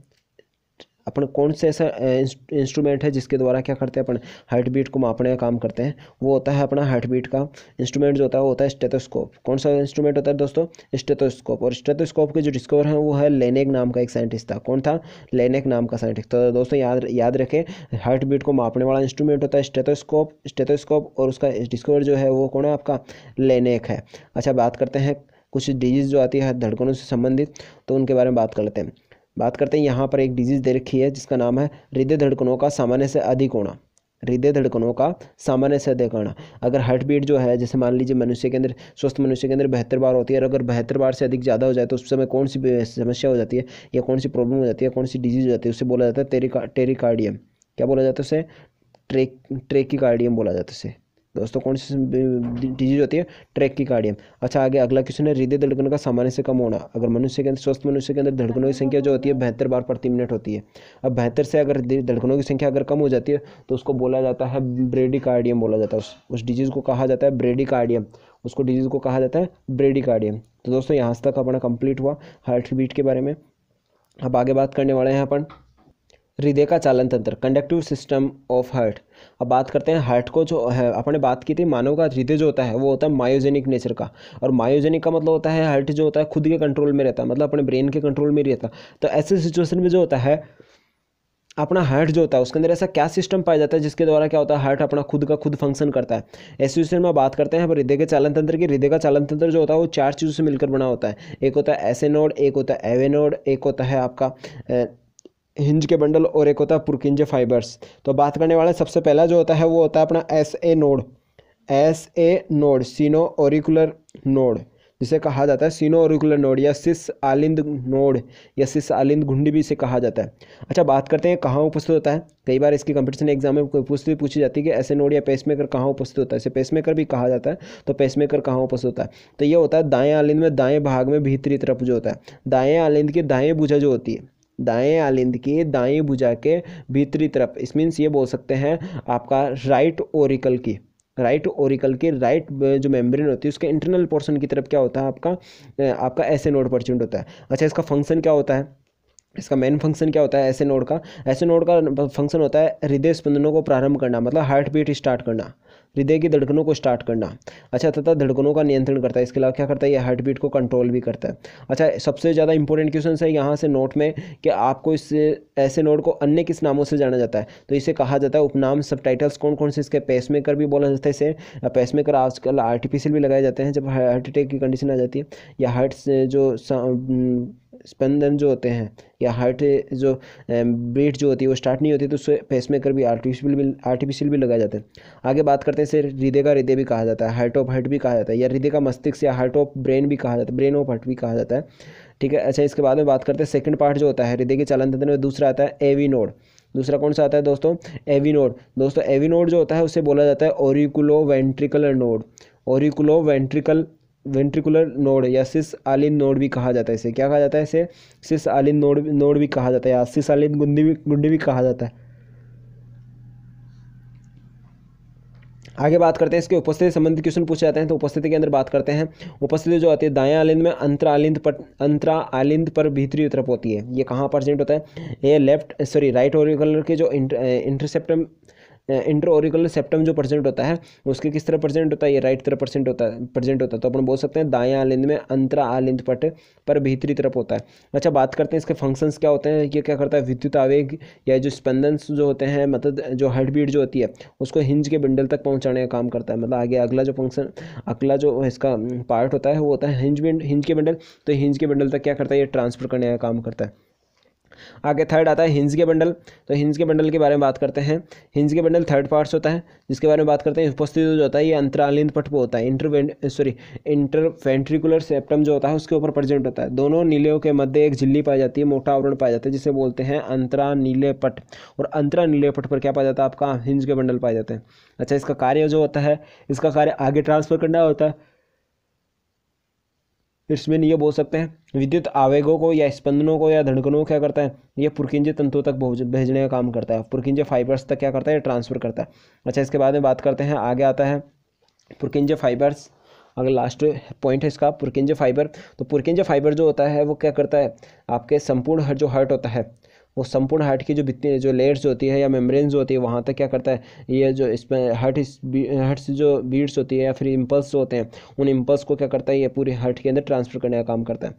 अपन कौन से ऐसा इंस्ट्रूमेंट है जिसके द्वारा क्या करते हैं अपन हार्ट बीट को मापने का काम करते हैं, वो होता है अपना हार्ट बीट का इंस्ट्रूमेंट जो होता है वो होता है स्टेथोस्कोप। कौन सा इंस्ट्रूमेंट होता है दोस्तों, स्टेथोस्कोप। और स्टेथोस्कोप के जो डिस्कवर है वो है लेनेक नाम का एक साइंटिस्ट था। कौन था, लेनेक नाम का साइंटिस्ट। तो दोस्तों याद रखें, हार्ट बीट को मापने वाला इंस्ट्रूमेंट होता है स्टेथोस्कोप, और उसका डिस्कवर जो है वो कौन है, आपका लेनेक है। अच्छा, बात करते हैं कुछ डिजीज़ जो आती है धड़कनों से संबंधित, तो उनके बारे में बात कर लेते हैं। यहाँ पर एक डिजीज़ दे रखी है जिसका नाम है हृदय धड़कनों का सामान्य से अधिक होना। हृदय धड़कनों का सामान्य से अधिक होना। अगर हार्ट बीट जो है, जैसे मान लीजिए मनुष्य के अंदर, स्वस्थ मनुष्य के अंदर 72 बार होती है, और अगर 72 बार से अधिक ज़्यादा हो जाए तो उस समय कौन सी समस्या हो जाती है या कौन सी प्रॉब्लम हो जाती है, कौन सी डिजीज़ हो जाती है, उसे बोला जाता है टेरिकार्डियम। क्या बोला जाता है उसे, ट्रेकिकार्डियम बोला जाता है उसे। दोस्तों, कौन सी डिजीज होती है, ट्रेकिकार्डियम। अच्छा, आगे अगला क्वेश्चन है, हृदय धड़कन का सामान्य से कम होना। अगर मनुष्य के अंदर, स्वस्थ मनुष्य के अंदर धड़कनों की संख्या जो होती है 72 बार प्रति मिनट होती है। अब 72 से अगर धड़कनों की संख्या अगर कम हो जाती है तो उसको बोला जाता है ब्रेडिकार्डियम बोला जाता है। उस डिजीज़ को कहा जाता है ब्रेडिकार्डियम। उसको डिजीज़ को कहा जाता है ब्रेडिकार्डियम। तो दोस्तों, यहाँ तक अपना कंप्लीट हुआ हार्ट बीट के बारे में। अब आगे बात करने वाले हैं अपन हृदय का चालन तंत्र, कंडक्टिव सिस्टम ऑफ हार्ट। अब बात करते हैं हार्ट को, जो है अपने बात की थी, मानव का हृदय जो होता है वो होता है मायोजेनिक नेचर का। और मायोजेनिक का मतलब होता है हार्ट जो होता है खुद के कंट्रोल में रहता है, मतलब अपने ब्रेन के कंट्रोल में रहता है। तो ऐसे सिचुएशन में जो होता है अपना हार्ट जो होता है उसके अंदर ऐसा क्या सिस्टम पाया जाता है जिसके द्वारा क्या होता है हार्ट अपना खुद का खुद फंक्शन करता है। ऐसे सिचुएशन में बात करते हैं हृदय के चालन तंत्र की। हृदय का चालन तंत्र जो होता है वो 4 चीज़ों से मिलकर बना होता है। एक होता है एसे नोड, एक होता है एवे नोड, एक होता है आपका हिंज के बंडल, और एक होता है पुरकिंजे फाइबर्स। तो बात करने वाले सबसे पहला जो होता है वो होता है अपना S A node, Sino auricular node. जिसे कहा जाता है सीनो ऑरिकुलर नोड या सिस आलिंद नोड या सिस आलिंद घुंडी भी इसे कहा जाता है। अच्छा, बात करते हैं कहाँ उपस्थित होता है। कई बार इसकी कंपटीशन एग्जाम में पूछी जाती है कि ऐसे नोड या पेसमेकर कहाँ उपस्थित होता है। इसे पेसमेकर भी कहा जाता है, तो पेसमेकर कहाँ उपस्थित होता है, तो ये होता है दाएं आलिंद में दाएं भाग में भीतरी तरफ जो होता है। दाएं आलिंद की दाएं भुजा जो होती है, दाएं आलिंद की दाएं भुजा के भीतरी तरफ, इस मीन्स ये बोल सकते हैं आपका राइट ओरिकल की राइट जो मेम्ब्रेन होती है उसके इंटरनल पोर्शन की तरफ क्या होता है आपका ऐसे नोड प्रेजेंट होता है। अच्छा, इसका फंक्शन क्या होता है, इसका मेन फंक्शन क्या होता है ऐसे नोड का। ऐसे नोड का फंक्शन होता है हृदय स्पंदनों को प्रारंभ करना, मतलब हार्ट बीट स्टार्ट करना, हृदय की धड़कनों को स्टार्ट करना। अच्छा, तथा धड़कनों का नियंत्रण करता है। इसके अलावा क्या करता है, ये हार्ट बीट को कंट्रोल भी करता है। अच्छा, सबसे ज़्यादा इंपॉर्टेंट क्वेश्चन है यहाँ से नोट में कि आपको इस ऐसे नोड को अन्य किस नामों से जाना जाता है, तो इसे कहा जाता है उपनाम। सब टाइटल्स कौन कौन से, इसके पेसमेकर भी बोला जाता है इसे। पेसमेकर आजकल आर्टिफिशियल भी लगाए जाते हैं जब हार्ट अटैक की कंडीशन आ जाती है, या हार्ट से जो स्पंदन जो होते हैं या हार्ट जो बीट जो होती है वो स्टार्ट नहीं होती, तो उससे पेसमेकर भी आर्टिफिशियल भी लगाए जाते हैं। आगे बात करते हैं इसे हृदय का हृदय भी कहा जाता है, हार्ट ऑफ हार्ट भी कहा जाता है, या हृदय का मस्तिष्क या हार्ट ऑफ ब्रेन भी कहा जाता है, ब्रेन ऑफ हार्ट भी कहा जाता है। ठीक है। अच्छा, इसके बाद में बात करते हैं सेकंड पार्ट जो होता है हृदय के चालन तंत्र में, दूसरा आता है एवी नोड। दूसरा कौन सा आता है दोस्तों, एवी नोड। दोस्तों एवी नोड जो होता है उसे बोला जाता है auriculo ventricular node, auriculo ventricular node या सिस आलिन नोड भी कहा जाता है। इसे क्या कहा जाता है, इसे सिस आलिन नोड भी कहा जाता है, या सिस आलिन गुंडी भी कहा जाता है। आगे बात करते हैं इसके उपस्थिति संबंधित क्वेश्चन पूछे जाते हैं, तो उपस्थिति के अंदर बात करते हैं। उपस्थिति जो आती है दाएं आलिंद में अंतरा आलिंद पर भीतरी तरफ होती है। ये कहाँ प्रेजेंट होता है, ये राइट ऑरिकुलर के जो इंटर ऑरिकुलर सेप्टम जो प्रेजेंट होता है उसके किस तरह प्रेजेंट होता है, ये राइट तरफ प्रेजेंट होता है। तो अपन बोल सकते हैं दाएं आलिंद में अंतरा आलिंद पट पर भीतरी तरफ होता है। अच्छा, बात करते हैं इसके फंक्शंस क्या होते हैं। ये क्या करता है, विद्युत आवेग या जो स्पंदन जो होते हैं, मतलब जो हार्ट बीट जो होती है उसको हिंज के बंडल तक पहुंचाने का काम करता है। मतलब आगे अगला जो इसका पार्ट होता है वो होता है हिंज के बंडल। तो हिंज के बंडल तक क्या करता है, ये ट्रांसफर करने का काम करता है। आगे थर्ड आता है हिंज के बंडल। तो हिंज के बंडल के बारे में बात करते हैं। हिंज के बंडल थर्ड पार्ट्स होता है, जिसके बारे में बात करते हैं। उपस्थिति जो होता है ये अंतरालिंद पट पर होता है, इंटरवेंट्रिकुलर सेप्टम जो होता है उसके ऊपर प्रेजेंट होता है। दोनों नीलेयों के मध्य एक झिल्ली पाई जाती है, मोटा आवरण पाया जाता है, जिसे बोलते हैं अंतरा नीले पट। और अंतरा नीले पट पर क्या पाया जाता है, आपका हिंज के बंडल पाए जाते हैं। अच्छा, इसका कार्य जो होता है, इसका कार्य आगे ट्रांसफर करना होता है। इसमें ये बोल सकते हैं विद्युत आवेगों को या स्पंदनों को या धड़कनों को क्या करता है, ये पुरकिंजे तंतुओं तक भेजने का काम करता है, पुरकिंजे फाइबर्स तक क्या करता है, ट्रांसफर करता है। अच्छा, इसके बाद में बात करते हैं, आगे आता है पुरकिंजे फाइबर्स। अगर लास्ट पॉइंट है इसका पुरकिंजे फाइबर। तो पुरकिंजे फाइबर जो होता है वो क्या करता है, आपके संपूर्ण जो हार्ट होता है वो संपूर्ण हार्ट की जो लेयर्स होती है या मेम्ब्रेन जो होती है वहाँ तक क्या करता है, ये जो इसमें हार्ट से जो बीट्स होती है या फिर इम्पल्स जो होते हैं उन इम्पल्स को क्या करता है, ये पूरे हार्ट के अंदर ट्रांसफर करने का काम करता है।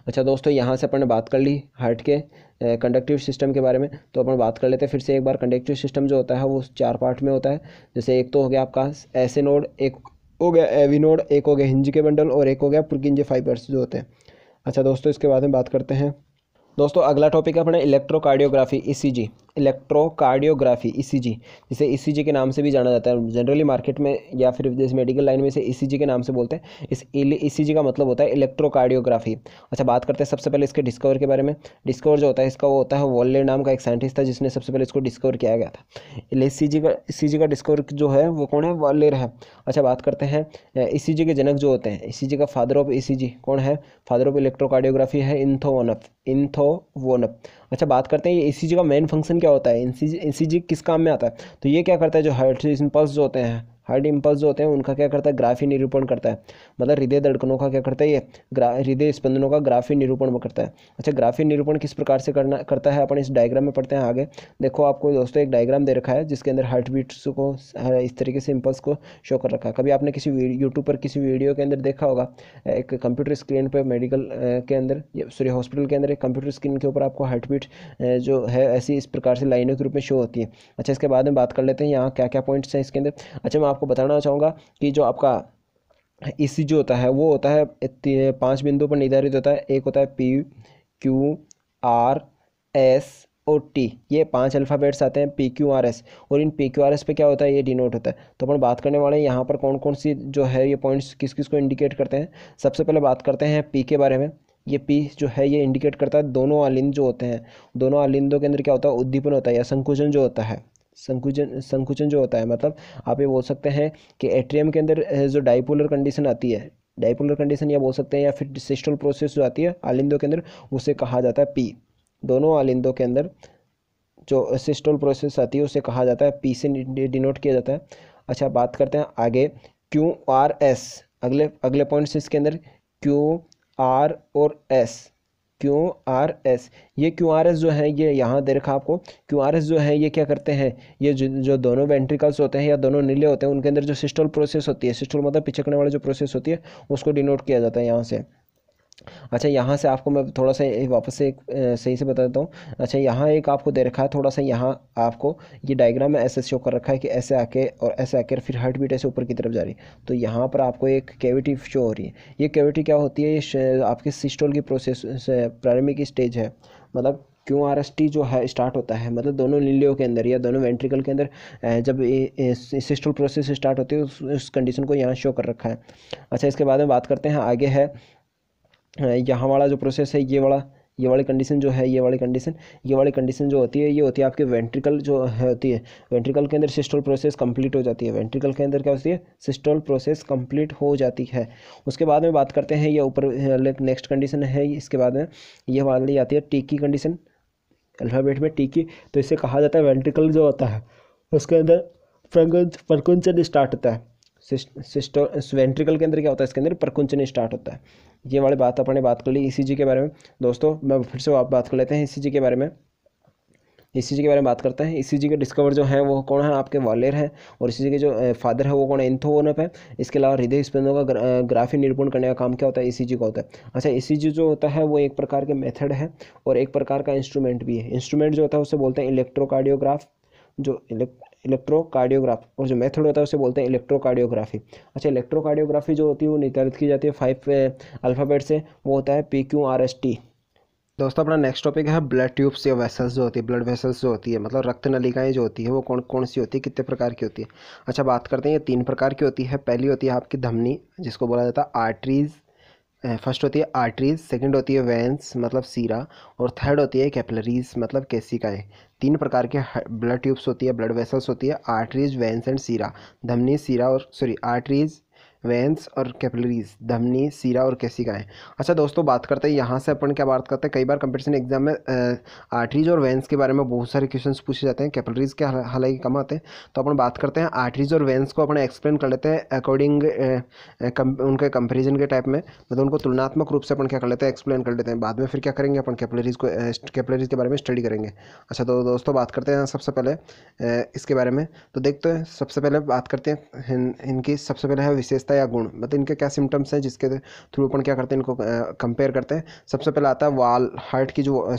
अच्छा दोस्तों, यहाँ से अपन ने बात कर ली हार्ट के कंडक्टिव सिस्टम के बारे में। तो अपन बात कर लेते हैं फिर से एक बार। कंडक्टिव सिस्टम जो होता है वो 4 पार्ट में होता है। जैसे एक तो हो गया आपका ऐसे नोड, एक हो गया एवी नोड, एक हो गया हिंज के बंडल और एक हो गया पुरकिंजे फाइबर्स जो होते हैं। अच्छा दोस्तों, इसके बाद में बात करते हैं दोस्तों, अगला टॉपिक है अपना इलेक्ट्रोकार्डियोग्राफी ईसीजी। इलेक्ट्रोकार्डियोग्राफी ईसीजी, जिसे ईसीजी के नाम से भी जाना जाता है जनरली मार्केट में या फिर जैसे मेडिकल लाइन में इसे ईसीजी के नाम से बोलते हैं। इस ईसीजी का मतलब होता है इलेक्ट्रोकार्डियोग्राफी। अच्छा, बात करते हैं सबसे पहले इसके डिस्कवर के बारे में। डिस्कवर जो होता है इसका वो होता है वॉलेर नाम का एक साइंटिस्ट था जिसने सबसे पहले इसको डिस्कवर किया गया था। ईसीजी का डिस्कवर जो है वो कौन है, वॉलेर है। अच्छा, बात करते हैं ईसीजी के जनक जो होते हैं, ईसीजी का फादर ऑफ ईसीजी कौन है, फादर ऑफ इलेक्ट्रोकार्डियोग्राफी है इन्थोवोनफ। अच्छा, बात करते हैं ये ईसीजी का मेन फंक्शन क्या होता है, ईसीजी किस काम में आता है। तो ये क्या करता है, जो हार्ट इम्पल्स जो होते हैं, हार्ट इम्पल्स जो होते हैं उनका क्या करता है, ग्राफी निरूपण करता है। मतलब हृदय धड़कनों का क्या करता है, ये हृदय स्पंदनों का ग्राफी निरूपण करता है। अच्छा, ग्राफी निरूपण किस प्रकार से करता है, अपन इस डायग्राम में पढ़ते हैं आगे। देखो आपको दोस्तों एक डायग्राम दे रखा है जिसके अंदर हार्ट बीट्स को इस तरीके से इम्पल्स को शो कर रखा है। कभी आपने किसी यूट्यूब पर किसी वीडियो के अंदर देखा होगा, एक कंप्यूटर स्क्रीन पर मेडिकल के अंदर हॉस्पिटल के अंदर एक कंप्यूटर स्क्रीन के ऊपर आपको हार्ट बीट जो है ऐसी इस प्रकार से लाइनों के रूप में शो होती है। अच्छा, इसके बाद में बात कर लेते हैं यहाँ क्या क्या पॉइंट्स हैं इसके अंदर। अच्छा, मैं आपको बताना चाहूँगा कि जो आपका ईसीजी होता है वो होता है 5 बिंदुओं पर निर्धारित होता है। एक होता है P, Q, R, S, और टी, ये 5 अल्फ़ाबेट्स आते हैं PQRS, और इन PQRS पे क्या होता है, ये डिनोट होता है। तो अपन बात करने वाले हैं यहाँ पर कौन कौन सी जो है ये पॉइंट्स किस किस को इंडिकेट करते हैं। सबसे पहले बात करते हैं P के बारे में। ये P जो है ये इंडिकेट करता है दोनों आलिंद जो होते हैं, दोनों आलिंदों के अंदर क्या होता है, उद्दीपन होता है या संकुचन जो होता है, संकुचन जो होता है। मतलब आप ये बोल सकते हैं कि एट्रियम के अंदर जो डाइपोलर कंडीशन आती है, डाइपोलर कंडीशन या बोल सकते हैं, या फिर सिस्टल प्रोसेस जो आती है आलिंदों के अंदर, उसे कहा जाता है P। दोनों आलिंदों के अंदर जो सिस्टोल प्रोसेस आती है उसे कहा जाता है P से डिनोट किया जाता है। अच्छा, बात करते हैं आगे QRS। अगले अगले पॉइंट्स इसके अंदर QR और S, QRS। ये QRS जो है ये यहाँ दे रखा आपको। QRS जो है ये क्या करते हैं, ये जो दोनों वेंट्रिकल्स होते हैं या दोनों नीले होते हैं उनके अंदर जो सिस्टोल प्रोसेस होती है, सिस्टोल मतलब पिचकने वाली जो प्रोसेस होती है, उसको डिनोट किया जाता है यहाँ से। अच्छा, यहाँ से आपको मैं थोड़ा सा वापस से एक सही से बता देता हूँ। अच्छा, यहाँ एक आपको दे रखा है थोड़ा सा, यहाँ आपको ये डायग्राम में ऐसे शो कर रखा है कि ऐसे आके और ऐसे आके फिर हार्ट बीट ऐसे ऊपर की तरफ जा रही है। तो यहाँ पर आपको एक कैविटी शो हो रही है। ये कैविटी क्या होती है, ये आपके सिस्टोल की प्रोसेस प्रारंभिक स्टेज है। मतलब QRST जो है स्टार्ट होता है, मतलब दोनों नीलियों के अंदर या दोनों वेंट्रिकल के अंदर जब सिस्टोल प्रोसेस स्टार्ट होती है उस कंडीशन को यहाँ शो कर रखा है। अच्छा, इसके बाद में बात करते हैं आगे है यहाँ वाला जो प्रोसेस है, ये वाली कंडीशन जो है, ये वाली कंडीशन जो होती है, ये होती है आपके वेंट्रिकल जो है होती है, वेंट्रिकल के अंदर सिस्टोल प्रोसेस कंप्लीट हो जाती है। वेंट्रिकल के अंदर क्या होती है, सिस्टोल प्रोसेस कंप्लीट हो जाती है। उसके बाद में बात करते हैं ये ऊपर नेक्स्ट कंडीशन है, इसके बाद में ये वाली आती है टी की कंडीशन, अल्फ़ाबेट में टी की। तो इसे कहा जाता है वेंट्रिकल जो होता है उसके अंदर प्रकुंचन स्टार्ट होता है। वेंट्रिकल के अंदर क्या होता है, इसके अंदर प्रकुंचन स्टार्ट होता है। ये वाली बात अपने बात कर ली ECG के बारे में। दोस्तों मैं फिर से आप बात कर लेते हैं ECG के बारे में। ECG के बारे में बात करते हैं। ECG के डिस्कवर जो है वो कौन है, आपके वालेर है, और ECG के जो फादर है वो कौन है, एंथोवोनप है। इसके अलावा हृदय स्पंदनों का ग्राफी निरूपण करने का काम क्या होता है, ECG का होता है। अच्छा, ECG जो होता है वो एक प्रकार के मेथड है और एक प्रकार का इंस्ट्रूमेंट भी है। इंस्ट्रूमेंट जो होता है उसे बोलते हैं इलेक्ट्रोकार्डियोग्राफ, जो इलेक्ट्रोकार्डियोग्राफ, और जो मेथड होता है उसे बोलते हैं इलेक्ट्रोकार्डियोग्राफी। अच्छा, इलेक्ट्रोकार्डियोग्राफी जो होती है वो निर्धारित की जाती है 5 अल्फ़ाबेट से, वो होता है PQRST। दोस्तों अपना नेक्स्ट टॉपिक है ब्लड ट्यूब्स या वेसल्स जो होती है, ब्लड वेसल्स जो होती है, मतलब रक्त नलिकाएं जो होती है वो कौन कौन सी होती है, कितने प्रकार की होती है। अच्छा, बात करते हैं, ये 3 प्रकार की होती है। पहली होती है आपकी धमनी, जिसको बोला जाता है आर्टरीज। फर्स्ट होती है आर्टरीज, सेकंड होती है वेंस मतलब सीरा, और थर्ड होती है कैपिलरीज मतलब केसिकाएँ। 3 प्रकार के ब्लड ट्यूब्स होती है, ब्लड वेसल्स होती है, आर्टरीज, वेंस एंड सीरा। धमनी, सीरा और आर्टरीज, वेंस और कैपिलरीज, धमनी, सीरा और केसिकाएँ। अच्छा दोस्तों, बात करते हैं यहाँ से अपन क्या बात करते हैं, कई बार कंपटीशन एग्जाम में आर्टरीज और वेंस के बारे में बहुत सारे क्वेश्चंस पूछे जाते हैं, कैपिलरीज के हालांकि कम आते हैं। तो अपन बात करते हैं आर्टरीज और वेंस को अपन एक्सप्लेन कर लेते हैं अकॉर्डिंग उनके कंपेरिजन के टाइप में, मतलब उनको तुलनात्मक रूप से अपन क्या कर लेते हैं, एक्सप्लेन कर लेते हैं। बाद में फिर क्या करेंगे, अपन कैपिलरीज के बारे में स्टडी करेंगे। अच्छा, तो दोस्तों बात करते हैं सबसे पहले इसके बारे में। तो देखते हैं, सबसे पहले बात करते हैं इनकी सबसे पहले है विशेषता या गुण, मतलब इनके क्या सिम्टम्स हैं जिसके थ्रू अपन क्या करते हैं, इनको कंपेयर करते हैं। सबसे पहले आता है वॉल, हार्ट की जो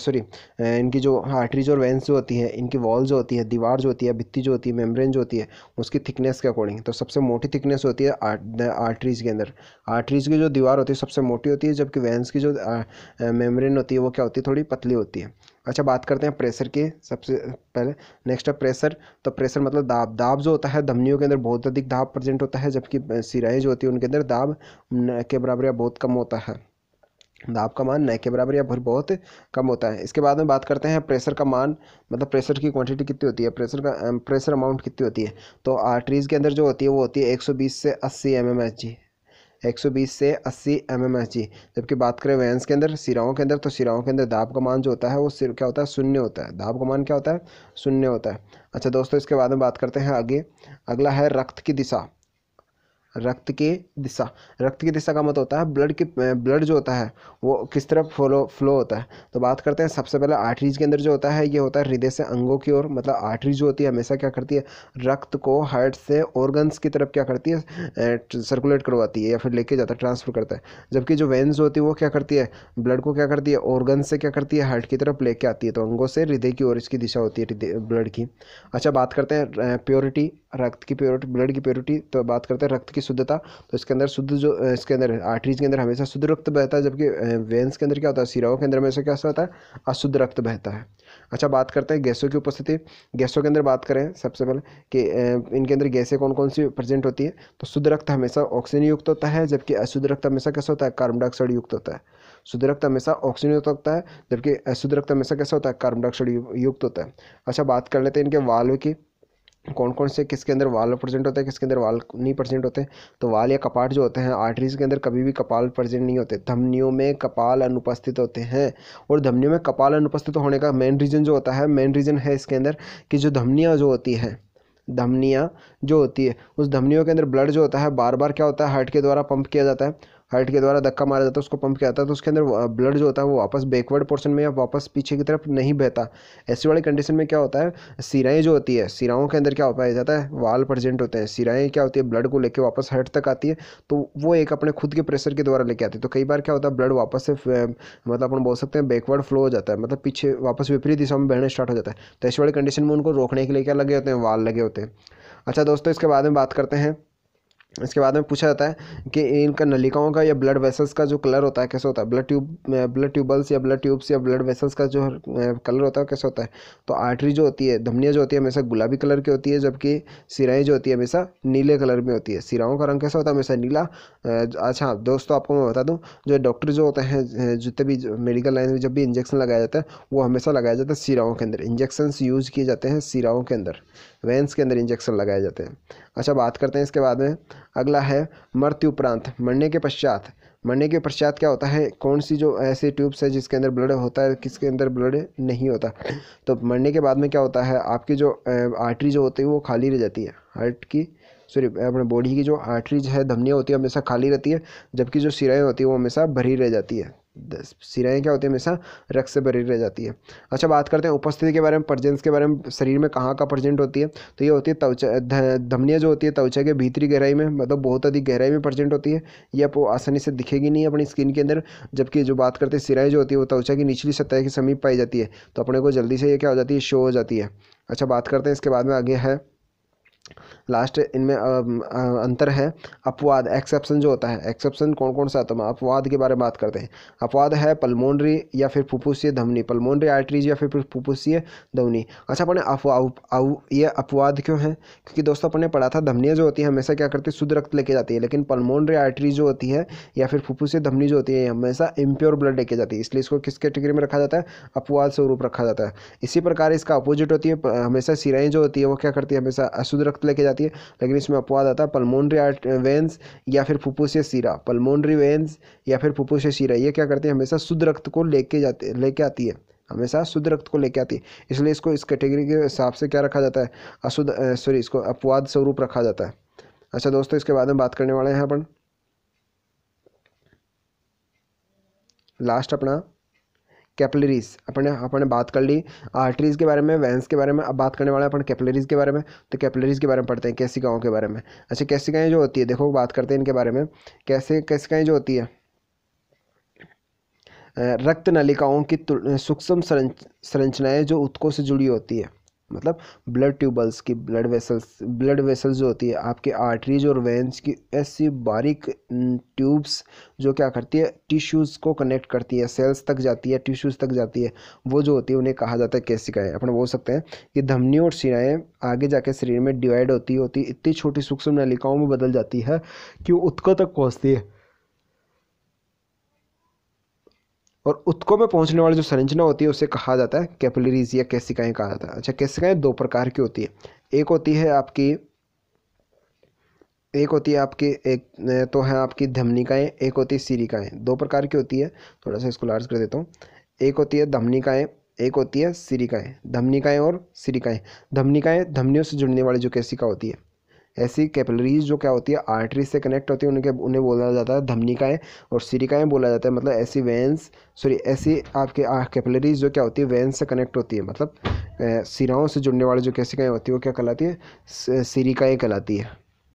इनकी जो आर्टरीज और वेंस जो होती है, इनकी वॉल जो होती है, दीवार जो होती है, भित्ति जो होती है, मेम्ब्रेन जो होती है, उसकी थिकनेस के अकॉर्डिंग। तो सबसे मोटी थिकनेस होती है आर्टरीज के अंदर, आर्टरीज की जो दीवार होती है सबसे मोटी होती है, जबकि वेंस की जो मेम्ब्रेन होती है वो क्या होती है, थोड़ी पतली होती है। अच्छा, बात करते हैं प्रेशर की सबसे पहले। नेक्स्ट है प्रेशर। तो प्रेशर मतलब दाब, दाब जो होता है धमनियों के अंदर बहुत अधिक दाब प्रेजेंट होता है, जबकि सिराएं जो होती है उनके अंदर दाब न के बराबर या बहुत कम होता है। दाब का मान न के बराबर या फिर बहुत कम होता है। इसके बाद में बात करते हैं प्रेशर का मान, मतलब प्रेशर की क्वांटिटी कितनी होती है, प्रेशर अमाउंट कितनी होती है। तो आर्टरीज के अंदर जो होती है वो होती है 120 से 80 mmHg, 120 से 80 mmHg। जबकि बात करें वेंस के अंदर, सिराओं के अंदर, तो सिराओं के अंदर दाब का मान जो होता है वो सिर्फ क्या होता है, शून्य होता है। दाब का मान क्या होता है, शून्य होता है। अच्छा दोस्तों, इसके बाद में बात करते हैं आगे। अगला है रक्त की दिशा। रक्त की दिशा, रक्त की दिशा का मतलब होता है ब्लड जो होता है वो किस तरफ फ्लो होता है। तो बात करते हैं सबसे पहले आर्टरीज के अंदर जो होता है ये होता है हृदय से अंगों की ओर, मतलब आर्टरी जो होती है हमेशा क्या करती है, रक्त को हार्ट से ऑर्गन्स की तरफ क्या करती है, सर्कुलेट करवाती है या फिर लेके जाता है, ट्रांसफर करता है। जबकि जो वेन्स होती है वो क्या करती है, ब्लड को क्या करती है, ऑर्गन से क्या करती है, हार्ट की तरफ लेके आती है। तो अंगों से हृदय की ओर इसकी दिशा होती है ब्लड की। अच्छा, बात करते हैं प्योरिटी रक्त की प्योरिटी, ब्लड की प्योरिटी, तो बात करते हैं रक्त की शुद्धता। तो इसके अंदर शुद्ध जो इसके अंदर आर्टरीज के अंदर हमेशा शुद्ध रक्त बहता है, जबकि वेन्स के अंदर क्या होता है, सिराओं के अंदर हमेशा क्या होता है, अशुद्ध रक्त बहता है। अच्छा, बात करते हैं गैसों की उपस्थिति। गैसों के अंदर बात करें सबसे पहले कि इनके अंदर गैसें कौन कौन सी प्रेजेंट होती है। तो शुद्ध रक्त हमेशा ऑक्सीजन युक्त होता है, जबकि अशुद्ध रक्त हमेशा कैसा होता है, कार्बन डाइऑक्साइड युक्त होता है। शुद्ध रक्त हमेशा ऑक्सीजन युक्त होता है, जबकि अशुद्ध रक्त हमेशा कैसा होता है, कार्बन डाइऑक्साइड युक्त होता है। अच्छा, बात कर लेते हैं इनके वाल्व की, कौन कौन से किसके अंदर वाल्व प्रेजेंट होते हैं, किसके अंदर वाल्व नहीं प्रेजेंट होते। तो वाल या कपाट जो होते हैं आर्टरीज के अंदर कभी भी कपाल प्रेजेंट नहीं होते, धमनियों में कपाल अनुपस्थित होते हैं। और धमनियों में कपाल अनुपस्थित होने का मेन रीज़न जो होता है, मेन रीज़न है इसके अंदर कि जो धमनियाँ जो होती हैं, धमनियाँ जो होती है, उस धमनियों के अंदर ब्लड जो होता है बार बार क्या होता है, हार्ट के द्वारा पंप किया जाता है, हार्ट के द्वारा धक्का मारा जाता है, उसको पंप किया जाता है, तो उसके अंदर ब्लड जो होता है वो वापस बैकवर्ड पोर्शन में या वापस पीछे की तरफ नहीं बहता। ऐसी वाली कंडीशन में क्या होता है, सिराएं जो होती है, सिराओं के अंदर क्या पाया जाता है, वाल प्रेजेंट होते हैं। सिराएं क्या होती है, ब्लड को लेके वापस हार्ट तक आती है, तो वो एक अपने खुद के प्रेशर के द्वारा लेके आती है। तो कई बार क्या होता है, ब्लड वापस से मतलब अपन बोल सकते हैं बैकवर्ड फ्लो हो जाता है, मतलब पीछे वापस विपरीत दिशा में बहना स्टार्ट हो जाता है। तो ऐसी वाली कंडीशन में उनको रोकने के लिए क्या लगे होते हैं, वाल लगे होते हैं। अच्छा दोस्तों, इसके बाद में बात करते हैं, इसके बाद में पूछा जाता है कि इनका नलिकाओं का या ब्लड वेसल्स का जो कलर होता है कैसा होता है, ब्लड ट्यूबल्स या ब्लड ट्यूब्स या ब्लड वेसल्स का जो कलर होता है कैसा होता है। तो आर्टरी जो होती है, धमनियाँ जो होती है हमेशा गुलाबी कलर की होती है, जबकि सिराएं जो होती है हमेशा नीले कलर में होती है। सिराओं का रंग कैसा होता है, हमेशा नीला। अच्छा दोस्तों, आपको मैं बता दूँ, जो डॉक्टर जो होते हैं, जितने भी मेडिकल लाइन में जब भी इंजेक्शन लगाया जाता है वो हमेशा लगाया जाता है सिराओं के अंदर। इंजेक्शंस यूज़ किए जाते हैं सिराओं के अंदर, वेंस के अंदर इंजेक्शन लगाए जाते हैं। अच्छा, बात करते हैं इसके बाद में, अगला है मृत्यु उपरांत, मरने के पश्चात। मरने के पश्चात क्या होता है, कौन सी जो ऐसी ट्यूब्स है जिसके अंदर ब्लड होता है, किसके अंदर ब्लड नहीं होता। तो मरने के बाद में क्या होता है, आपकी जो आर्टरी जो होती है वो खाली रह जाती है, हार्ट की अपने बॉडी की जो आर्टरीज है, धमनियाँ होती है हमेशा खाली रहती है, जबकि जो सिराएं होती है वो हमेशा भरी रह जाती है। सिराएं क्या होती है, हमेशा रक्त से भरी रह जाती है। अच्छा, बात करते हैं उपस्थिति के बारे में, प्रेजेंस के बारे में, शरीर में कहाँ प्रेजेंट होती है। तो ये होती है त्वचा, धमनियाँ जो होती है त्वचा के भीतरी गहराई में, मतलब बहुत अधिक गहराई में प्रेजेंट होती है। ये आपको आसानी से दिखेगी नहीं अपनी स्किन के अंदर। जबकि जो बात करते हैं सिराएं जो होती है वो त्वचा की निचली सतह के समीप पाई जाती है, तो अपने को जल्दी से ये क्या हो जाती है, शो हो जाती है। अच्छा, बात करते हैं इसके बाद में, आगे है लास्ट इनमें अंतर है अपवाद, एक्सेप्शन जो होता है। एक्सेप्शन कौन कौन सा आता है, अपवाद के बारे में बात करते हैं। अपवाद है पल्मोनरी या फिर फुफ्फुसीय धमनी, पल्मोनरी आर्टरीज या फिर फुफ्फुसीय धमनी। अच्छा, अपने ये अपवाद क्यों है, क्योंकि दोस्तों अपने पढ़ा था धमनियाँ जो होती है हमेशा क्या करती है, शुद्ध रक्त लेके जाती है, लेकिन पल्मोनरी आर्टरीज जो होती है या फिर फुफ्फुसीय धमनी जो होती है हमेशा इम्प्योर ब्लड लेके जाती है, इसलिए इसको किस कैटेगरी में रखा जाता है, अपवाद स्वरूप रखा जाता है। इसी प्रकार इसका अपोजिट होती है, हमेशा सिराएं जो होती है वो क्या करती है, हमेशा अशुद्ध रक्त लेके जाती है, लेकिन इसमें अपवाद आता है पल्मोनरी वेन्स या फिर फुफ्फुसीय शिरा। पल्मोनरी वेन्स या फिर फुफ्फुसीय शिरा ये क्या करती है, हमेशा शुद्ध रक्त को लेके आती है, हमेशा शुद्ध रक्त को लेके आती है, इसलिए इसको इस कैटेगरी के हिसाब से क्या रखा जाता है, इसको अपवाद स्वरूप रखा जाता है। अच्छा दोस्तों, इसके बाद में बात करने वाले हैं अपन लास्ट अपना कैपिलरीज। अपने बात कर ली आर्टरीज के बारे में, वेंस के बारे में, अब बात करने वाले हैं अपन कैपिलरीज के बारे में। तो कैपिलरीज के बारे में पढ़ते हैं, केशिकाओं के बारे में। अच्छा, केशिकाएं जो होती है, देखो बात करते हैं इनके बारे में। केशिकाएं जो होती है रक्त नलिकाओं की सूक्ष्म संरचनाएं जो ऊतकों से जुड़ी होती है, मतलब ब्लड ट्यूबल्स की, ब्लड वेसल्स जो होती है आपके आर्टरीज और वेंस की, ऐसी बारीक ट्यूब्स जो क्या करती है, टिश्यूज़ को कनेक्ट करती है, सेल्स तक जाती है, टिश्यूज़ तक जाती है, वो जो होती है उन्हें कहा जाता है केशिकाएं। अपन बोल सकते हैं कि धमनियों और शिराएं आगे जाके शरीर में डिवाइड होती इतनी छोटी सूक्ष्म नलिकाओं में बदल जाती है कि वो ऊतकों तक पहुँचती है, और ऊतकों में पहुंचने वाली जो संरचना होती है उसे कहा जाता है कैपिलरीज या केशिकाएं कहा जाता है। अच्छा, केशिकाएं दो प्रकार की होती है, एक होती है आपकी एक तो है आपकी धमनिकाएं, एक होती है सिरिकाएं। दो प्रकार की होती है, थोड़ा सा इसको लार्ज कर देता हूँ। एक होती है धमनिकाएं, एक होती है सिरिकाएं। धमनिकाएं और सिरिकाएं, धमनिकाएं धमनियों से जुड़ने वाली जो केशिका होती है, ऐसी कैपिलरीज जो क्या होती है आर्टरी से कनेक्ट होती है उन्हें बोला जाता है धमनिकाएं, और सिरिकाएं बोला जाता है, मतलब ऐसी आपके कैपिलरीज जो क्या होती है वेंस से कनेक्ट होती है, मतलब सिराओं से जुड़ने वाली जो केशिकाएं होती है वो क्या कहलाती है, सिरिकाएं कहलाती है।